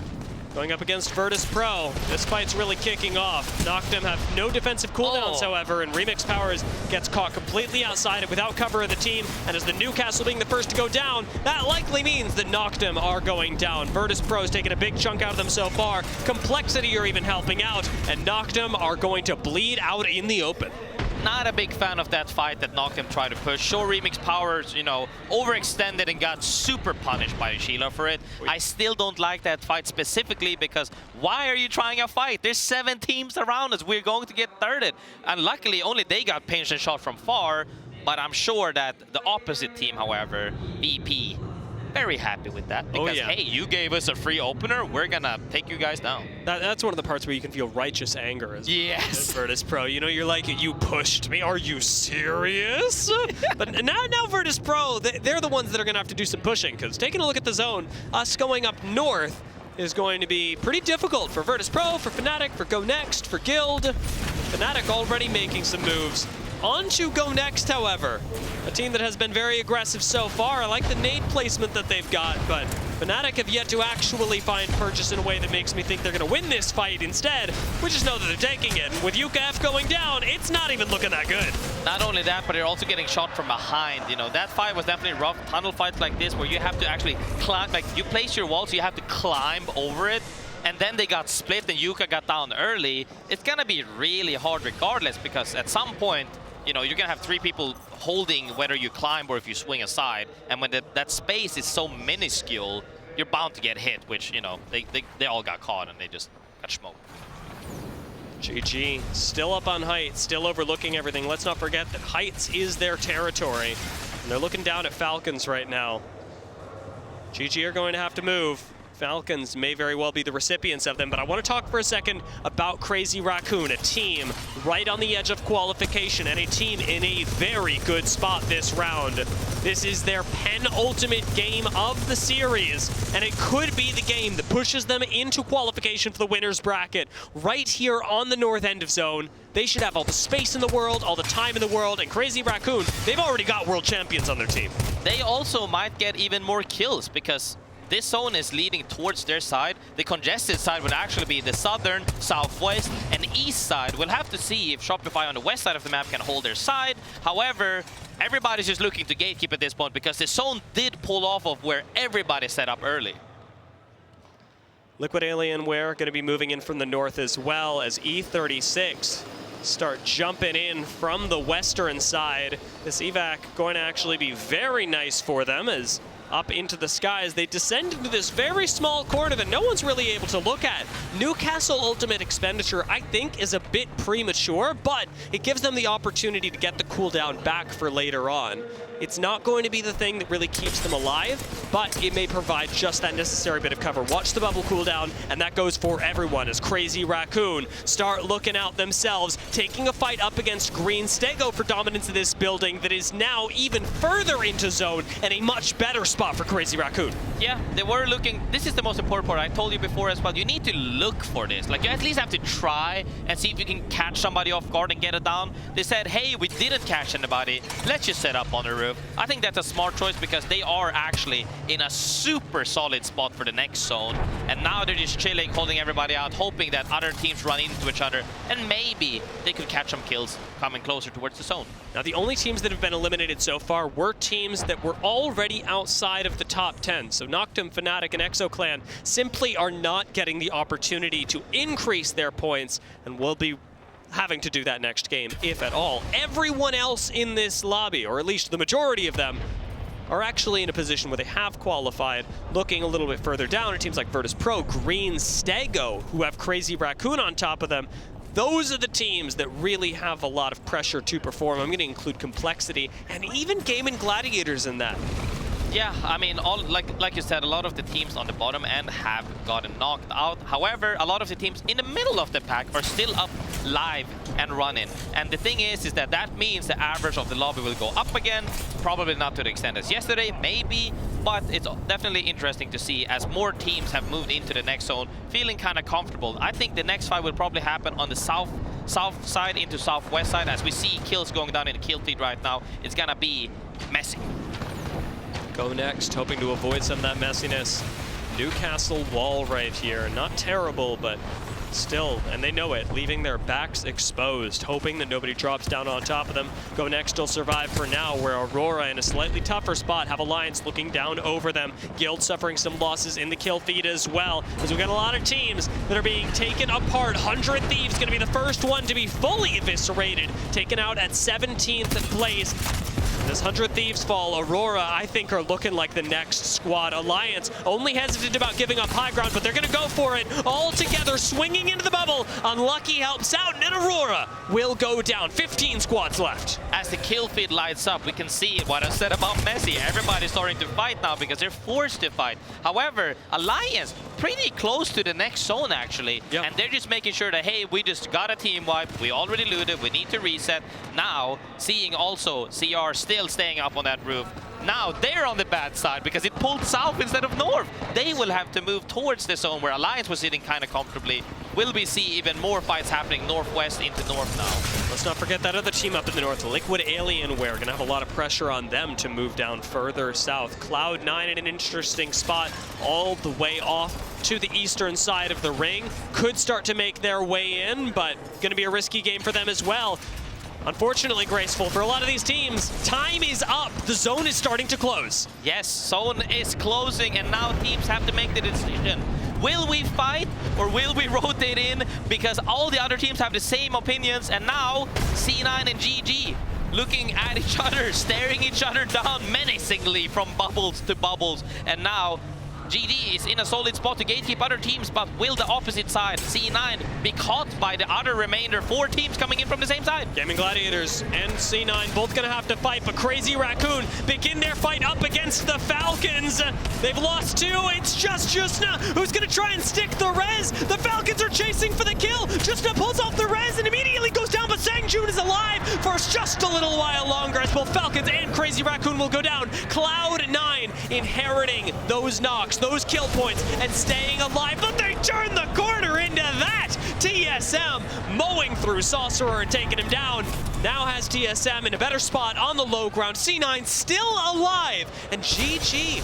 Going up against Virtus Pro, this fight's really kicking off. Noctem have no defensive cooldowns, however, and Remix Powers gets caught completely outside it without cover of the team, and as the Newcastle being the first to go down, that likely means that Noctem are going down. Virtus Pro's taking a big chunk out of them so far. Complexity are even helping out, and Noctem are going to bleed out in the open. Not a big fan of that fight that Noctem tried to push. Sure, Remix Powers, you know, overextended and got super punished by Sheila for it. I still don't like that fight specifically, because why are you trying a fight? There's 7 teams around us. We're going to get thirded. And luckily, only they got pinched and shot from far. But I'm sure that the opposite team, however, BP, very happy with that, because hey, you gave us a free opener, we're gonna take you guys down. That's one of the parts where you can feel righteous anger as Virtus Pro. You know, you're like, you pushed me, are you serious? But now Virtus Pro, they're the ones that are gonna have to do some pushing, because taking a look at the zone, us going up north is going to be pretty difficult for Virtus Pro, for Fnatic, for Go Next, for Guild. Fnatic already making some moves. On to Go Next, however. A team that has been very aggressive so far. I like the nade placement that they've got, but Fnatic have yet to actually find purchase in a way that makes me think they're going to win this fight. Instead, we just know that they're taking it. With UKF going down, it's not even looking that good. Not only that, but they're also getting shot from behind. You know, that fight was definitely rough. Tunnel fights like this, where you have to actually climb, like, you place your wall, so you have to climb over it. And then they got split and Yuka got down early. It's going to be really hard regardless, because at some point, you know, you're going to have 3 people holding whether you climb or if you swing aside. And when that space is so minuscule, you're bound to get hit, which, you know, they all got caught and they just got smoked. GG, still up on Heights, still overlooking everything. Let's not forget that Heights is their territory. And they're looking down at Falcons right now. GG are going to have to move. Falcons may very well be the recipients of them, but I want to talk for a second about Crazy Raccoon, a team right on the edge of qualification and a team in a very good spot this round. This is their penultimate game of the series, and it could be the game that pushes them into qualification for the winner's bracket right here on the north end of zone. They should have all the space in the world, all the time in the world, and Crazy Raccoon, they've already got world champions on their team. They also might get even more kills, because this zone is leading towards their side. The congested side would actually be the southern, southwest, and east side. We'll have to see if Shopify on the west side of the map can hold their side. However, everybody's just looking to gatekeep at this point, because the zone did pull off of where everybody set up early. Liquid Alienware going to be moving in from the north as well, as E36 start jumping in from the western side. This evac going to actually be very nice for them as up into the skies they descend into this very small corner that no one's really able to look at. Newcastle ultimate expenditure, I think, is a bit premature, but it gives them the opportunity to get the cooldown back for later on. It's not going to be the thing that really keeps them alive, but it may provide just that necessary bit of cover. Watch the bubble cooldown, and that goes for everyone as Crazy Raccoon start looking out themselves, taking a fight up against Green. Stego for dominance of this building that is now even further into zone and a much better spot for Crazy Raccoon. Yeah, they were looking. This is the most important part. I told you before as well. You need to look for this. Like, you at least have to try and see if you can catch somebody off guard and get it down. They said, hey, we didn't catch anybody. Let's just set up on the roof. I think that's a smart choice because they are actually in a super solid spot for the next zone. And now they're just chilling, holding everybody out, hoping that other teams run into each other. And maybe they could catch some kills coming closer towards the zone. Now, the only teams that have been eliminated so far were teams that were already outside of the top 10. So Noctum, Fnatic, and ExoClan simply are not getting the opportunity to increase their points and will be having to do that next game, if at all. Everyone else in this lobby, or at least the majority of them, are actually in a position where they have qualified. Looking a little bit further down at teams like Virtus Pro, Green, Stego, who have Crazy Raccoon on top of them. Those are the teams that really have a lot of pressure to perform. I'm going to include Complexity and even Gaming Gladiators in that. Yeah, I mean, like you said, a lot of the teams on the bottom end have gotten knocked out. However, a lot of the teams in the middle of the pack are still up live and running. And the thing is that that means the average of the lobby will go up again. Probably not to the extent as yesterday, maybe. But it's definitely interesting to see as more teams have moved into the next zone, feeling kind of comfortable. I think the next fight will probably happen on the south side into southwest side. As we see kills going down in the kill feed right now, it's gonna be messy. Go next, hoping to avoid some of that messiness. Newcastle wall right here. Not terrible, but still, and they know it, leaving their backs exposed, hoping that nobody drops down on top of them. Go next will survive for now, where Aurora in a slightly tougher spot have Alliance looking down over them. Guild suffering some losses in the kill feed as well, as we've got a lot of teams that are being taken apart. 100 Thieves going to be the first one to be fully eviscerated, taken out at 17th place. This 100 Thieves fall, Aurora, I think, are looking like the next squad. Alliance only hesitant about giving up high ground, but they're going to go for it all together, swinging into the bubble. Unlucky helps out, and Aurora will go down. 15 squads left. As the kill feed lights up, we can see what I said about Messi. Everybody's starting to fight now because they're forced to fight. However, Alliance pretty close to the next zone, actually. Yep. And they're just making sure that, hey, we just got a team wipe. We already looted. We need to reset. Now, seeing also CR still staying up on that roof. Now they're on the bad side because it pulled south instead of north. They will have to move towards the zone where Alliance was sitting kind of comfortably. Will we see even more fights happening northwest into north now? Let's not forget that other team up in the north, Liquid Alienware, gonna have a lot of pressure on them to move down further south. Cloud9 in an interesting spot all the way off to the eastern side of the ring. Could start to make their way in, but gonna be a risky game for them as well. Unfortunately, Graceful, for a lot of these teams, time is up. The zone is starting to close. Yes, zone is closing, and now teams have to make the decision. Will we fight or will we rotate in? Because all the other teams have the same opinions, and now C9 and GG looking at each other, staring each other down menacingly from bubbles to bubbles. And now GG is in a solid spot to gatekeep other teams, but will the opposite side, C9, be caught by the other remainder? 4 teams coming in from the same side. Gaming Gladiators and C9 both gonna have to fight, but Crazy Raccoon begin their fight up against the Falcons. They've lost 2, it's just Jusna who's gonna try and stick the res. The Falcons are chasing for the kill. Jusna pulls off the res and immediately goes down, but Sangjun is alive for just a little while longer as both Falcons and Crazy Raccoon will go down. Cloud9 inheriting those knocks, those kill points, and staying alive, but they turn the corner into that. TSM mowing through Sorcerer and taking him down. Now has TSM in a better spot on the low ground. C9 still alive, and GG,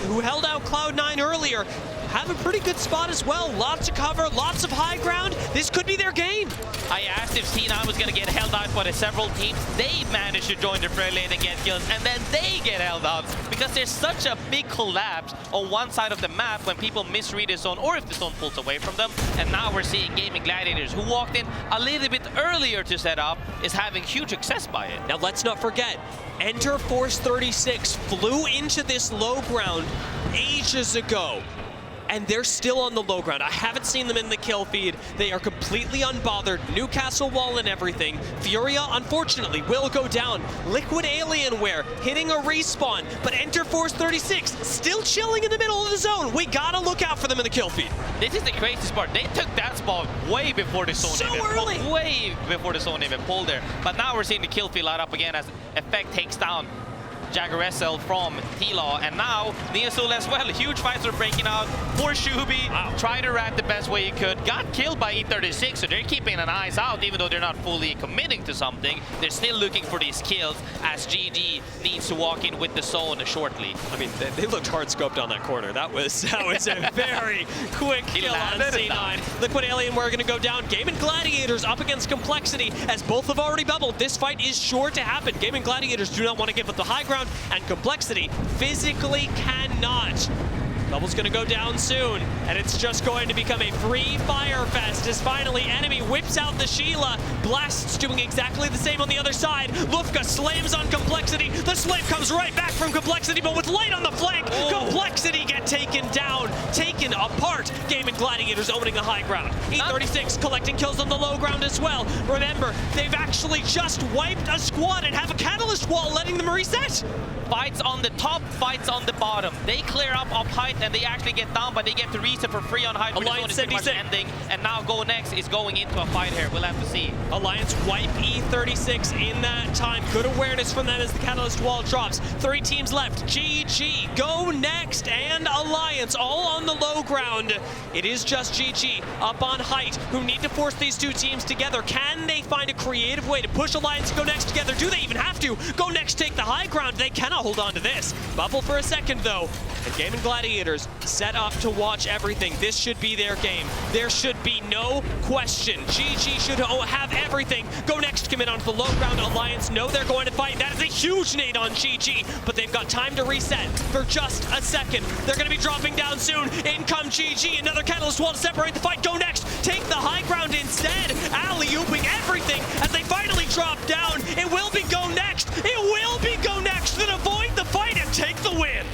who held out Cloud9 earlier, have a pretty good spot as well. Lots of cover, lots of high ground. This could be their game. I asked if C9 was going to get held out by the several teams. They managed to join the fray lane and get kills, and then they get held out because there's such a big collapse on one side of the map when people misread the zone or if the zone pulls away from them. And now we're seeing Gaming Gladiators, who walked in a little bit earlier to set up, is having huge success by it. Now let's not forget, Enter Force 36 flew into this low ground ages ago. And they're still on the low ground. I haven't seen them in the kill feed. They are completely unbothered. Newcastle wall and everything. Furia, unfortunately, will go down. Liquid Alienware hitting a respawn. But Enter Force 36 still chilling in the middle of the zone. We gotta look out for them in the kill feed. This is the craziest part. They took that spot way before the zone way before the zone even pulled there. But now we're seeing the kill feed light up again as Effect takes down Jagger from T-Law, and now Neosul as well. Huge fights are breaking out. Poor Shubi tried to rat the best way he could. Got killed by E36, so they're keeping an eyes out, even though they're not fully committing to something. They're still looking for these kills as GG needs to walk in with the zone shortly. I mean, they looked hard scoped on that corner. That was a very quick kill on C9. Liquid Alienware gonna go down. Gaming Gladiators up against Complexity, as both have already bubbled. This fight is sure to happen. Gaming Gladiators do not want to give up the high ground, and Complexity physically cannot. Bubble's gonna go down soon, and it's just going to become a free fire fest as finally Enemy whips out the Sheila. Blast's doing exactly the same on the other side. Lufka slams on Complexity. The slam comes right back from Complexity, but with light on the flank, Complexity get taken down, taken apart. Gaming Gladiators owning the high ground. E36 collecting kills on the low ground as well. Remember, they've actually just wiped a squad and have a catalyst wall letting them reset. Fights on the top, fights on the bottom. They clear up height and they actually get down, but they get to reset for free on height. Alliance the zone is pretty much ending, and now Go Next is going into a fight here. We'll have to see. Alliance wipe E36 in that time. Good awareness from them as the catalyst wall drops. 3 teams left. GG, Go Next, and Alliance all on the low ground. It is just GG up on height who need to force these two teams together. Can they find a creative way to push Alliance and Go Next together? Do they even have to? Go Next take the high ground. They cannot hold on to this. Bubble for a second though. And Gaming Gladiators set up to watch everything. This should be their game. There should be no question. GG should have everything. Go Next commit onto the low ground. Alliance know they're going to fight. That is a huge nade on GG, but they've got time to reset for just a second. They're going to be dropping down soon. In come GG. Another catalyst wall to separate the fight. Go Next take the high ground instead. Alley-ooping everything as they finally drop down. It will be Go Next. It will be Go Next that avoid the fight and take the win.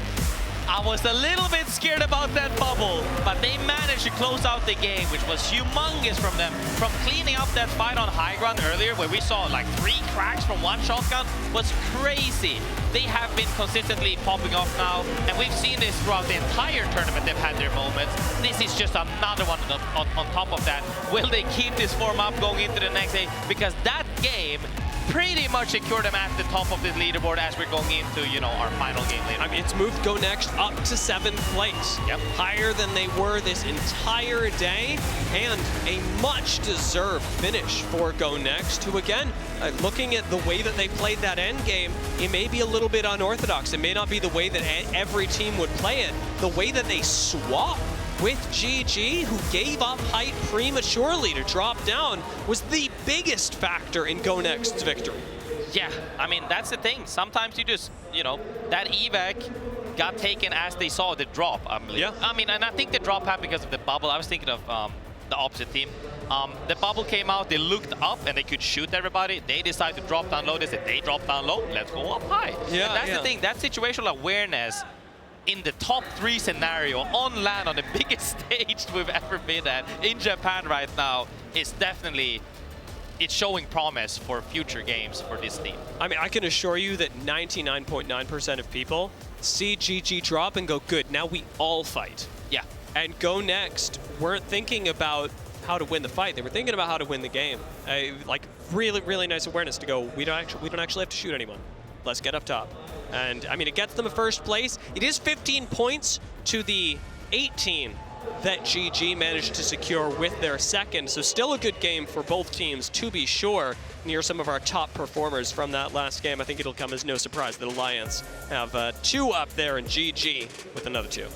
I was a little bit scared about that bubble, but they managed to close out the game, which was humongous from them. From cleaning up that fight on high ground earlier, where we saw like 3 cracks from 1 shotgun, was crazy. They have been consistently popping off now, and we've seen this throughout the entire tournament. They've had their moments. This is just another one on top of that. Will they keep this form up going into the next day? Because that game pretty much secured them at the top of the leaderboard as we're going into, you know, our final game later. I mean, it's moved Go Next up to 7th place. Yep. Higher than they were this entire day, and a much-deserved finish for Go Next, who again, looking at the way that they played that end game, it may be a little bit unorthodox. It may not be the way that every team would play it. The way that they swap with GG, who gave up height prematurely to drop down, was the biggest factor in Go Next's victory. Yeah, I mean, that's the thing. Sometimes you just, you know, that evac got taken as they saw the drop. Yeah. I mean, and I think the drop happened because of the bubble. I was thinking of the opposite team. The bubble came out, they looked up and they could shoot everybody. They decided to drop down low. They said, they dropped down low, let's go up high. Yeah, and that's the thing, that situational awareness in the top 3 scenario on land on the biggest stage we've ever been at in Japan right now is definitely, it's showing promise for future games for this team. I mean, I can assure you that 99.9% of people see GG drop and go, good, now we all fight. Yeah. And Go Next weren't thinking about how to win the fight. They were thinking about how to win the game. Like, really, really nice awareness to go, we don't actually have to shoot anyone. Let's get up top. And, I mean, it gets them a first place. It is 15 points to the 18 that GG managed to secure with their second. So still a good game for both teams, to be sure. Near some of our top performers from that last game. I think it'll come as no surprise that Alliance have 2 up there and GG with another 2.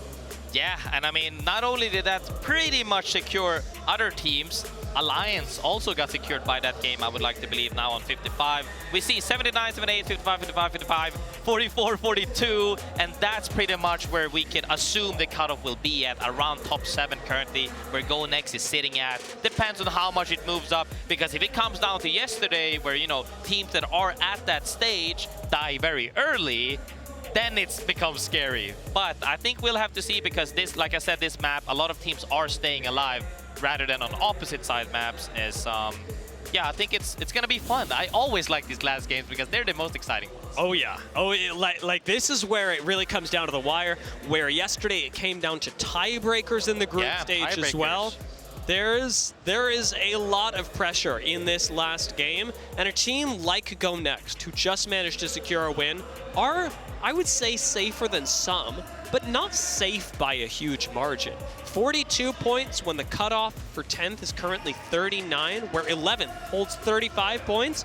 Yeah, and I mean, not only did that pretty much secure other teams, Alliance also got secured by that game, I would like to believe, now on 55. We see 79, 78, 55, 55, 55, 44, 42, and that's pretty much where we can assume the cutoff will be at, around top 7 currently, where Go Next is sitting at. Depends on how much it moves up, because if it comes down to yesterday, where, you know, teams that are at that stage die very early, then it becomes scary. But I think we'll have to see, because this, like I said, this map, a lot of teams are staying alive rather than on opposite side maps. Is yeah, I think it's gonna be fun. I always like these last games because they're the most exciting ones. Oh yeah. Oh, like this is where it really comes down to the wire. Where yesterday it came down to tiebreakers in the group stage as well. There is a lot of pressure in this last game, and a team like Go Next, who just managed to secure a win, are, I would say, safer than some, but not safe by a huge margin. 42 points when the cutoff for 10th is currently 39, where 11th holds 35 points.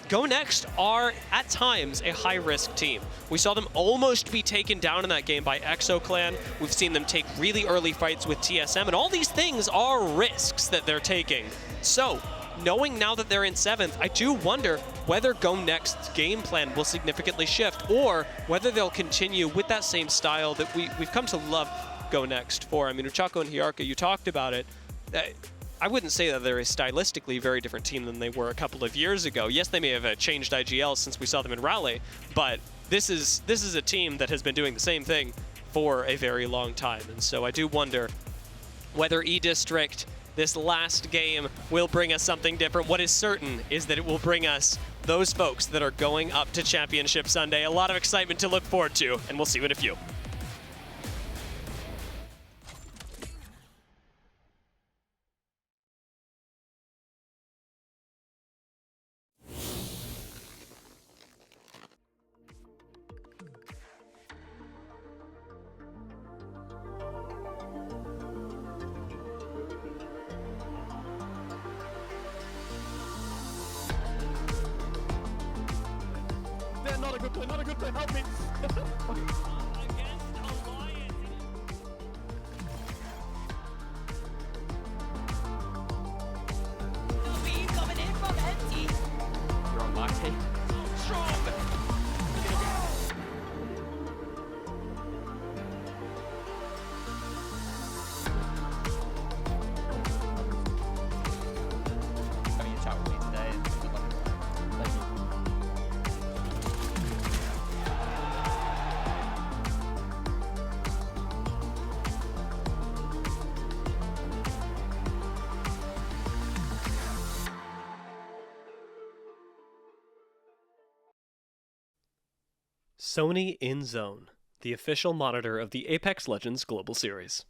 Go Next are, at times, a high-risk team. We saw them almost be taken down in that game by ExoClan. We've seen them take really early fights with TSM, and all these things are risks that they're taking. So, knowing now that they're in 7th, I do wonder whether Go Next's game plan will significantly shift, or whether they'll continue with that same style that we've come to love Go Next for. I mean, Uchako and Hyarka, you talked about it. I wouldn't say that they're a stylistically very different team than they were a couple of years ago. Yes, they may have changed IGL since we saw them in Raleigh, but this is a team that has been doing the same thing for a very long time. And so I do wonder whether E-District, this last game, will bring us something different. What is certain is that it will bring us those folks that are going up to Championship Sunday. A lot of excitement to look forward to, and we'll see you in a few. Not a good play, not a good play, help me! Coming in from empty. You're on Mate. Strong. Coming in chat with me today. Good luck. Thank you. Sony In Zone, the official monitor of the Apex Legends Global Series.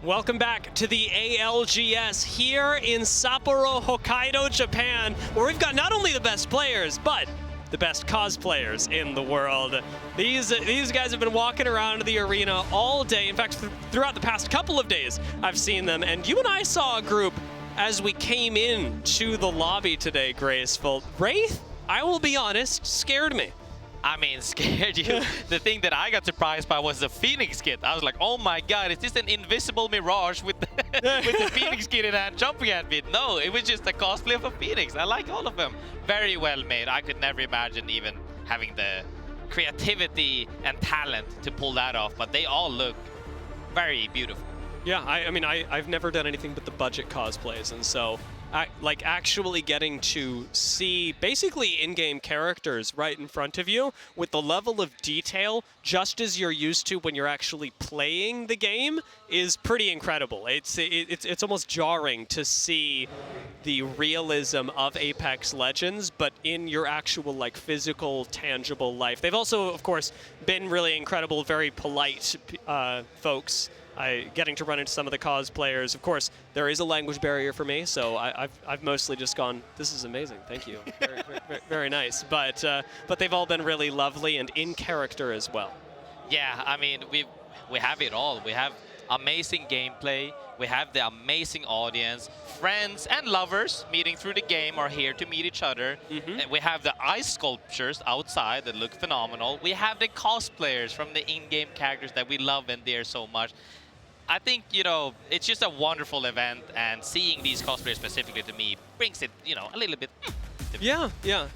Welcome back to the ALGS here in Sapporo, Hokkaido, Japan, where we've got not only the best players, but the best cosplayers in the world. These guys have been walking around the arena all day. In fact, throughout the past couple of days, I've seen them. And you and I saw a group as we came in to the lobby today, Graceful. Wraith, I will be honest, scared me. I mean, scared you. The thing that I got surprised by was the Phoenix kit. I was like, oh my god, is this an invisible Mirage with the, with the Phoenix kit in hand jumping at me? No, it was just a cosplay of a Phoenix. I like all of them. Very well made. I could never imagine even having the creativity and talent to pull that off, but they all look very beautiful. Yeah, I mean, I've never done anything but the budget cosplays, and so like actually getting to see basically in-game characters right in front of you with the level of detail just as you're used to when you're actually playing the game is pretty incredible. It's almost jarring to see the realism of Apex Legends, but in your actual like physical, tangible life. They've also, of course, been really incredible, very polite folks. Getting to run into some of the cosplayers. Of course, there is a language barrier for me, so I've mostly just gone, this is amazing, thank you. Very nice. But they've all been really lovely and in character as well. Yeah, I mean, we have it all. We have amazing gameplay. We have the amazing audience. Friends and lovers meeting through the game are here to meet each other. And we have the ice sculptures outside that look phenomenal. We have the cosplayers from the in-game characters that we love and dare so much. I think, you know, it's just a wonderful event, and seeing these cosplayers specifically to me brings it, you know, a little bit. Yeah.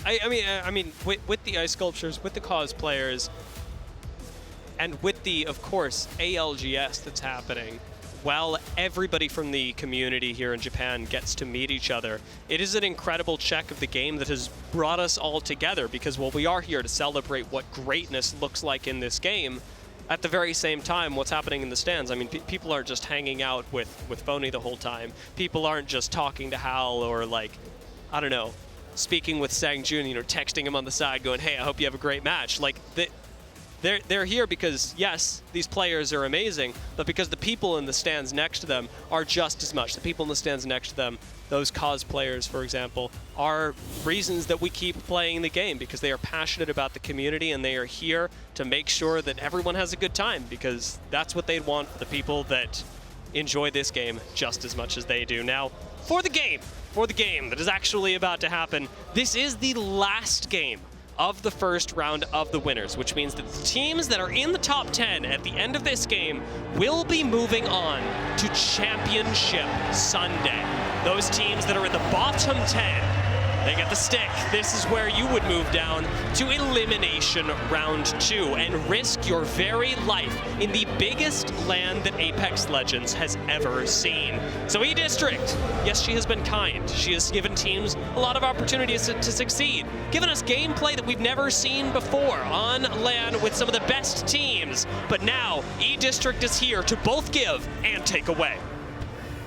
I mean, with the ice sculptures, with the cosplayers, and with the, of course, ALGS that's happening, while everybody from the community here in Japan gets to meet each other, it is an incredible check of the game that has brought us all together, because while we are here to celebrate what greatness looks like in this game, at the very same time, what's happening in the stands, I mean, people aren't just hanging out with Phony the whole time. People aren't just talking to Hal or, like, I don't know, speaking with Sang-jun, you know, texting him on the side going, hey, I hope you have a great match. Like, they're here because, yes, these players are amazing, but because the people in the stands next to them are just as much. The people in the stands next to them, those cosplayers, for example, are reasons that we keep playing the game, because they are passionate about the community and they are here to make sure that everyone has a good time, because that's what they'd want for the people that enjoy this game just as much as they do. Now, for the game that is actually about to happen, this is the last game of the first round of the winners, which means that the teams that are in the top 10 at the end of this game will be moving on to Championship Sunday. Those teams that are in the bottom 10, they get the stick. This is where you would move down to Elimination Round 2 and risk your very life in the biggest land that Apex Legends has ever seen. So E-District, yes, she has been kind. She has given teams a lot of opportunities to succeed, given us gameplay that we've never seen before on LAN with some of the best teams. But now, E-District is here to both give and take away.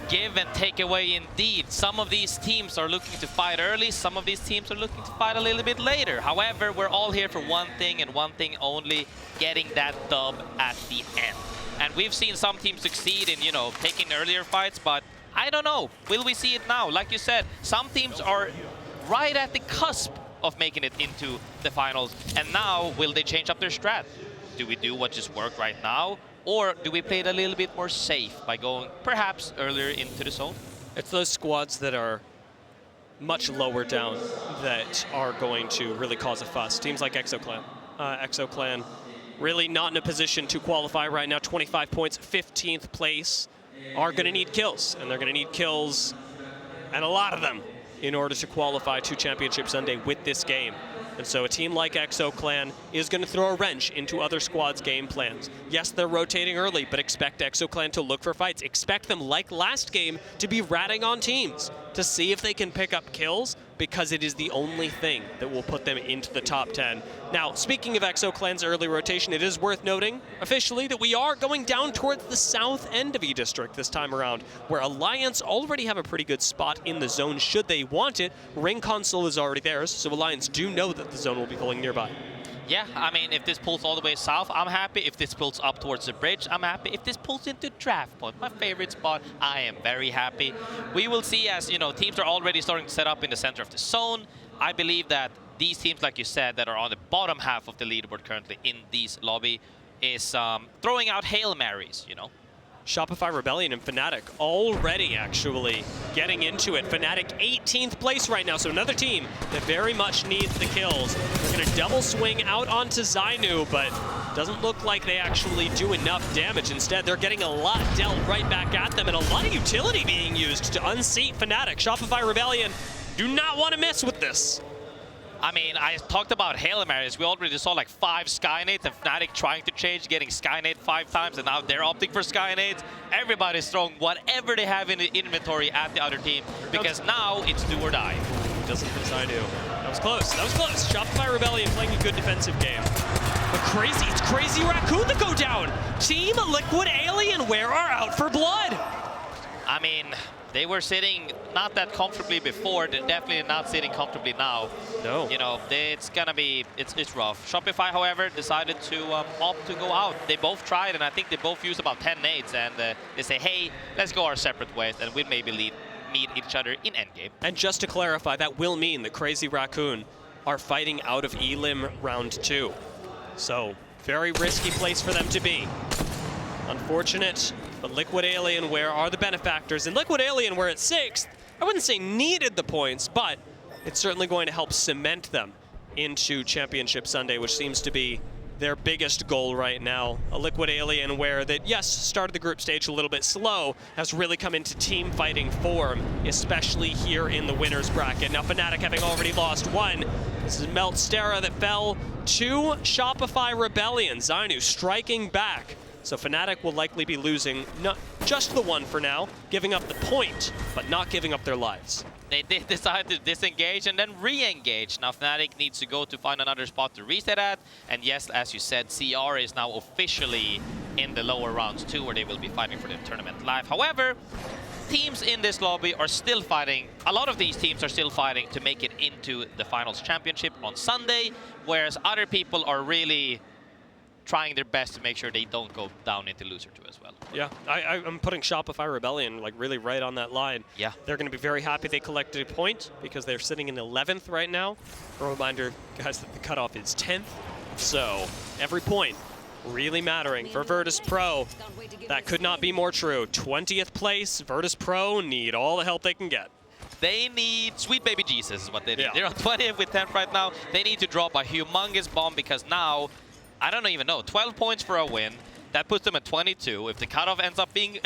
Give and take away indeed. Some of these teams are looking to fight early, some of these teams are looking to fight a little bit later. However, we're all here for one thing and one thing only, getting that dub at the end. And we've seen some teams succeed in, you know, taking earlier fights, but I don't know. Will we see it now? Like you said, some teams are right at the cusp of making it into the finals. And now, will they change up their strat? Do we do what just worked right now? Or do we play it a little bit more safe by going perhaps earlier into the zone? It's those squads that are much lower down that are going to really cause a fuss. Teams like ExoClan. ExoClan really not in a position to qualify right now. 25 points, 15th place, are going to need kills. And they're going to need kills, and a lot of them, in order to qualify to Championship Sunday with this game. And so a team like ExoClan is going to throw a wrench into other squads' game plans. Yes, they're rotating early, but expect ExoClan to look for fights. Expect them, like last game, to be ratting on teams to see if they can pick up kills, because it is the only thing that will put them into the top 10. Now, speaking of ExoClan's early rotation, it is worth noting officially that we are going down towards the south end of E-District this time around, where Alliance already have a pretty good spot in the zone should they want it. Ring console is already theirs, so Alliance do know that the zone will be pulling nearby. Yeah, I mean, if this pulls all the way south, I'm happy. If this pulls up towards the bridge, I'm happy. If this pulls into Draft Point, my favorite spot, I am very happy. We will see as, you know, teams are already starting to set up in the center of the zone. I believe that these teams, like you said, that are on the bottom half of the leaderboard currently in this lobby is throwing out Hail Marys, you know. Shopify Rebellion and Fnatic already actually getting into it. Fnatic 18th place right now, so another team that very much needs the kills. They're going to double swing out onto Zainu, but doesn't look like they actually do enough damage. Instead, they're getting a lot dealt right back at them, and a lot of utility being used to unseat Fnatic. Shopify Rebellion do not want to mess with this. I mean, I talked about Hail Marys. We already saw like 5 Skynades and Fnatic trying to change, getting Skynade 5 times, and now they're opting for Skynades. Everybody's throwing whatever they have in the inventory at the other team, because now it's do or die. Doesn't think I do. That was close. That was close. Shopify Rebellion playing a good defensive game. But crazy, it's Crazy Raccoon that go down. Team Liquid Alienware are out for blood. I mean, they were sitting not that comfortably before. They're definitely not sitting comfortably now. No. You know, it's gonna be, it's rough. Shopify, however, decided to opt to go out. They both tried, and I think they both used about 10 nades, and they say, hey, let's go our separate ways, and we'll maybe meet each other in endgame. And just to clarify, that will mean that Crazy Raccoon are fighting out of Elim round 2. So, very risky place for them to be. Unfortunate, but Liquid Alienware are the benefactors. And Liquid Alienware at 6th, I wouldn't say needed the points, but it's certainly going to help cement them into Championship Sunday, which seems to be their biggest goal right now. A Liquid Alienware that, yes, started the group stage a little bit slow, has really come into team fighting form, especially here in the winner's bracket. Now Fnatic having already lost 1. This is Meltstera that fell to Shopify Rebellion. Zainu striking back. So Fnatic will likely be losing not just the 1 for now, giving up the point, but not giving up their lives. They did decide to disengage and then re-engage. Now Fnatic needs to go to find another spot to reset at. And yes, as you said, CR is now officially in the lower rounds too, where they will be fighting for the tournament life. However, teams in this lobby are still fighting. A lot of these teams are still fighting to make it into the finals championship on Sunday, whereas other people are really trying their best to make sure they don't go down into loser 2 as well. Yeah, I'm putting Shopify Rebellion like really right on that line. Yeah. They're going to be very happy they collected a point because they're sitting in 11th right now. A reminder, guys, that the cutoff is 10th. So every point really mattering for Virtus Pro. That could not be more true. 20th place, Virtus Pro need all the help they can get. They need sweet baby Jesus is what they need. Yeah. They're on 20th with 10th right now. They need to drop a humongous bomb because now, I don't even know, 12 points for a win. That puts them at 22. If the cutoff ends up being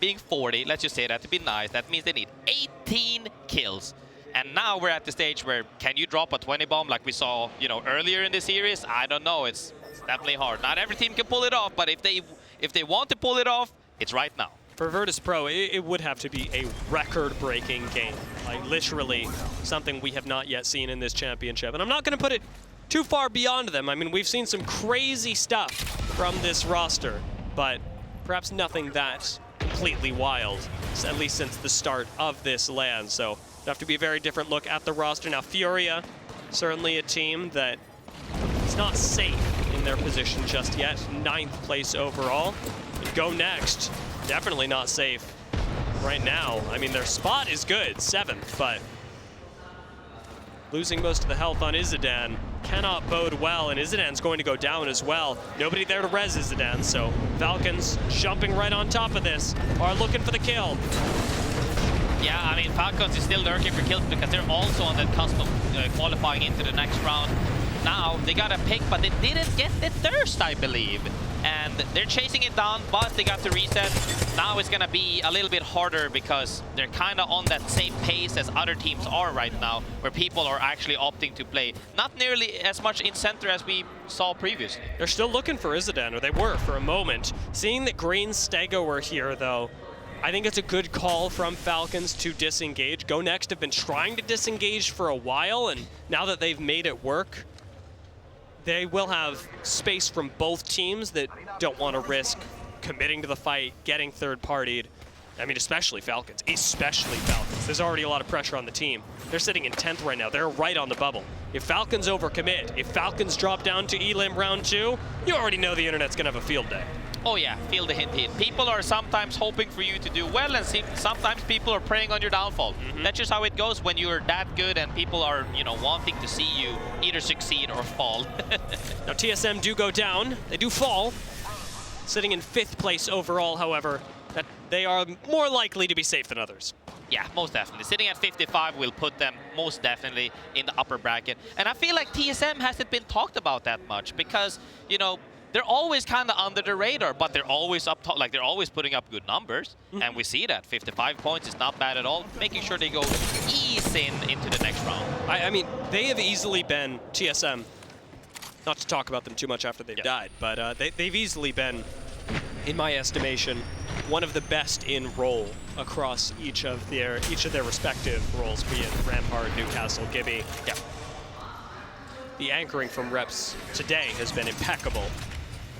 being 40, let's just say that to be nice, that means they need 18 kills. And now we're at the stage where, can you drop a 20 bomb like we saw, you know, earlier in the series? I don't know. It's definitely hard. Not every team can pull it off, but if they want to pull it off, it's right now. For Virtus Pro, it would have to be a record-breaking game. Like literally something we have not yet seen in this championship. And I'm not going to put it too far beyond them. I mean, we've seen some crazy stuff from this roster, but perhaps nothing that completely wild, at least since the start of this LAN. So it'll have to be a very different look at the roster. Now, Furia, certainly a team that is not safe in their position just yet. 9th place overall. And Go Next, definitely not safe right now. I mean, their spot is good, 7th, but losing most of the health on Izzedan cannot bode well, and Izzedan's going to go down as well. Nobody there to res Izzedan, so Falcons jumping right on top of this are looking for the kill. Yeah, I mean, Falcons is still lurking for kills because they're also on that cusp of qualifying into the next round. Now, they got a pick, but they didn't get the thirst, I believe. And they're chasing it down, but they got to reset. Now it's going to be a little bit harder because they're kind of on that same pace as other teams are right now, where people are actually opting to play not nearly as much in center as we saw previously. They're still looking for Izzedan, or they were for a moment. Seeing that Green Stego were here, though, I think it's a good call from Falcons to disengage. Go Next have been trying to disengage for a while, and now that they've made it work, they will have space from both teams that don't want to risk committing to the fight, getting third-partied. I mean, especially Falcons. There's already a lot of pressure on the team. They're sitting in 10th right now. They're right on the bubble. If Falcons overcommit, if Falcons drop down to Elim round 2, you already know the internet's going to have a field day. Oh yeah, feel the hint. People are sometimes hoping for you to do well, and sometimes people are preying on your downfall. That's just how it goes when you're that good and people are, you know, wanting to see you either succeed or fall. Now TSM do go down, they do fall. Sitting in 5th place overall, however, that they are more likely to be safe than others. Yeah, most definitely. Sitting at 55 will put them most definitely in the upper bracket. And I feel like TSM hasn't been talked about that much because, you know, they're always kind of under the radar, but they're always up top, like they're always putting up good numbers. And we see that 55 points is not bad at all. Making sure they go ease into the next round. I mean, they have easily been TSM. Not to talk about them too much after they've died, but they've easily been, in my estimation, one of the best in role across each of their respective roles, be it Rampart, Newcastle, Gibby. Yeah. The anchoring from reps today has been impeccable,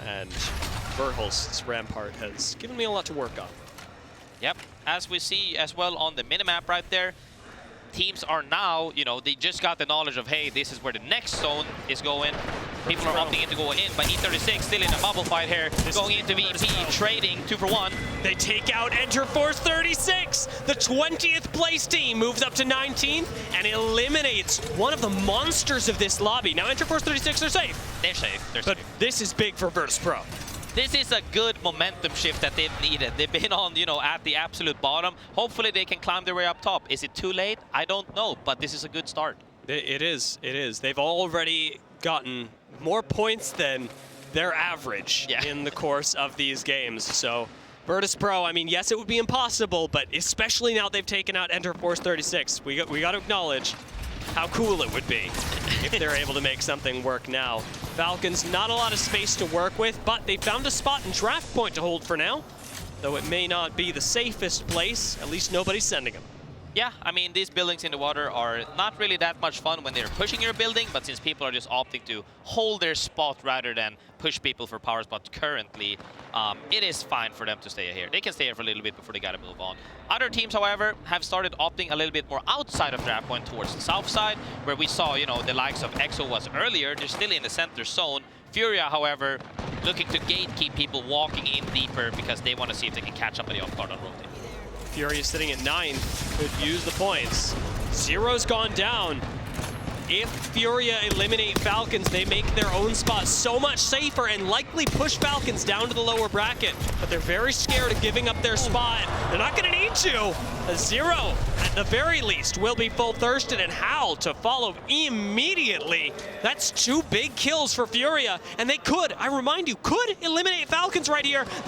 and Verhulst's Rampart has given me a lot to work on. Yep, as we see as well on the minimap right there, teams are now, you know, they just got the knowledge of, hey, this is where the next zone is going. People are opting in to go in, but E36 still in a bubble fight here, going into VP, trading 2-for-1. They take out Enter Force 36. The 20th place team moves up to 19th and eliminates one of the monsters of this lobby. Now Enter Force 36 are safe. They're safe, they're But safe. this is big for Virtus.pro. This is a good momentum shift that they've needed. They've been on, you know, at the absolute bottom. Hopefully they can climb their way up top. Is it too late? I don't know, but this is a good start. It is. They've already gotten more points than their average in the course of these games. So Virtus.pro, I mean, yes, it would be impossible, but especially now they've taken out Enter Force 36. We got to acknowledge how cool it would be if they're able to make something work now. Falcons, not a lot of space to work with, but they found a spot in draft point to hold for now. Though it may not be the safest place, at least nobody's sending them. Yeah, I mean, these buildings in the water are not really that much fun when they're pushing your building, but since people are just opting to hold their spot rather than push people for power spots currently, it is fine for them to stay here. They can stay here for a little bit before they gotta move on. Other teams, however, have started opting a little bit more outside of draft point towards the south side, where we saw, you know, the likes of EXO was earlier. They're still in the center zone. Furia, however, looking to gatekeep people walking in deeper because they want to see if they can catch somebody off guard on rotate. Fury is sitting at 9, could use the points. Zero's gone down. If Furia eliminate Falcons, they make their own spot so much safer and likely push Falcons down to the lower bracket. But they're very scared of giving up their spot. They're not going to need to. A Zero, at the very least, will be full thirsted, and Howl to follow immediately. That's 2 big kills for Furia, and they could, I remind you, could eliminate Falcons right here. They're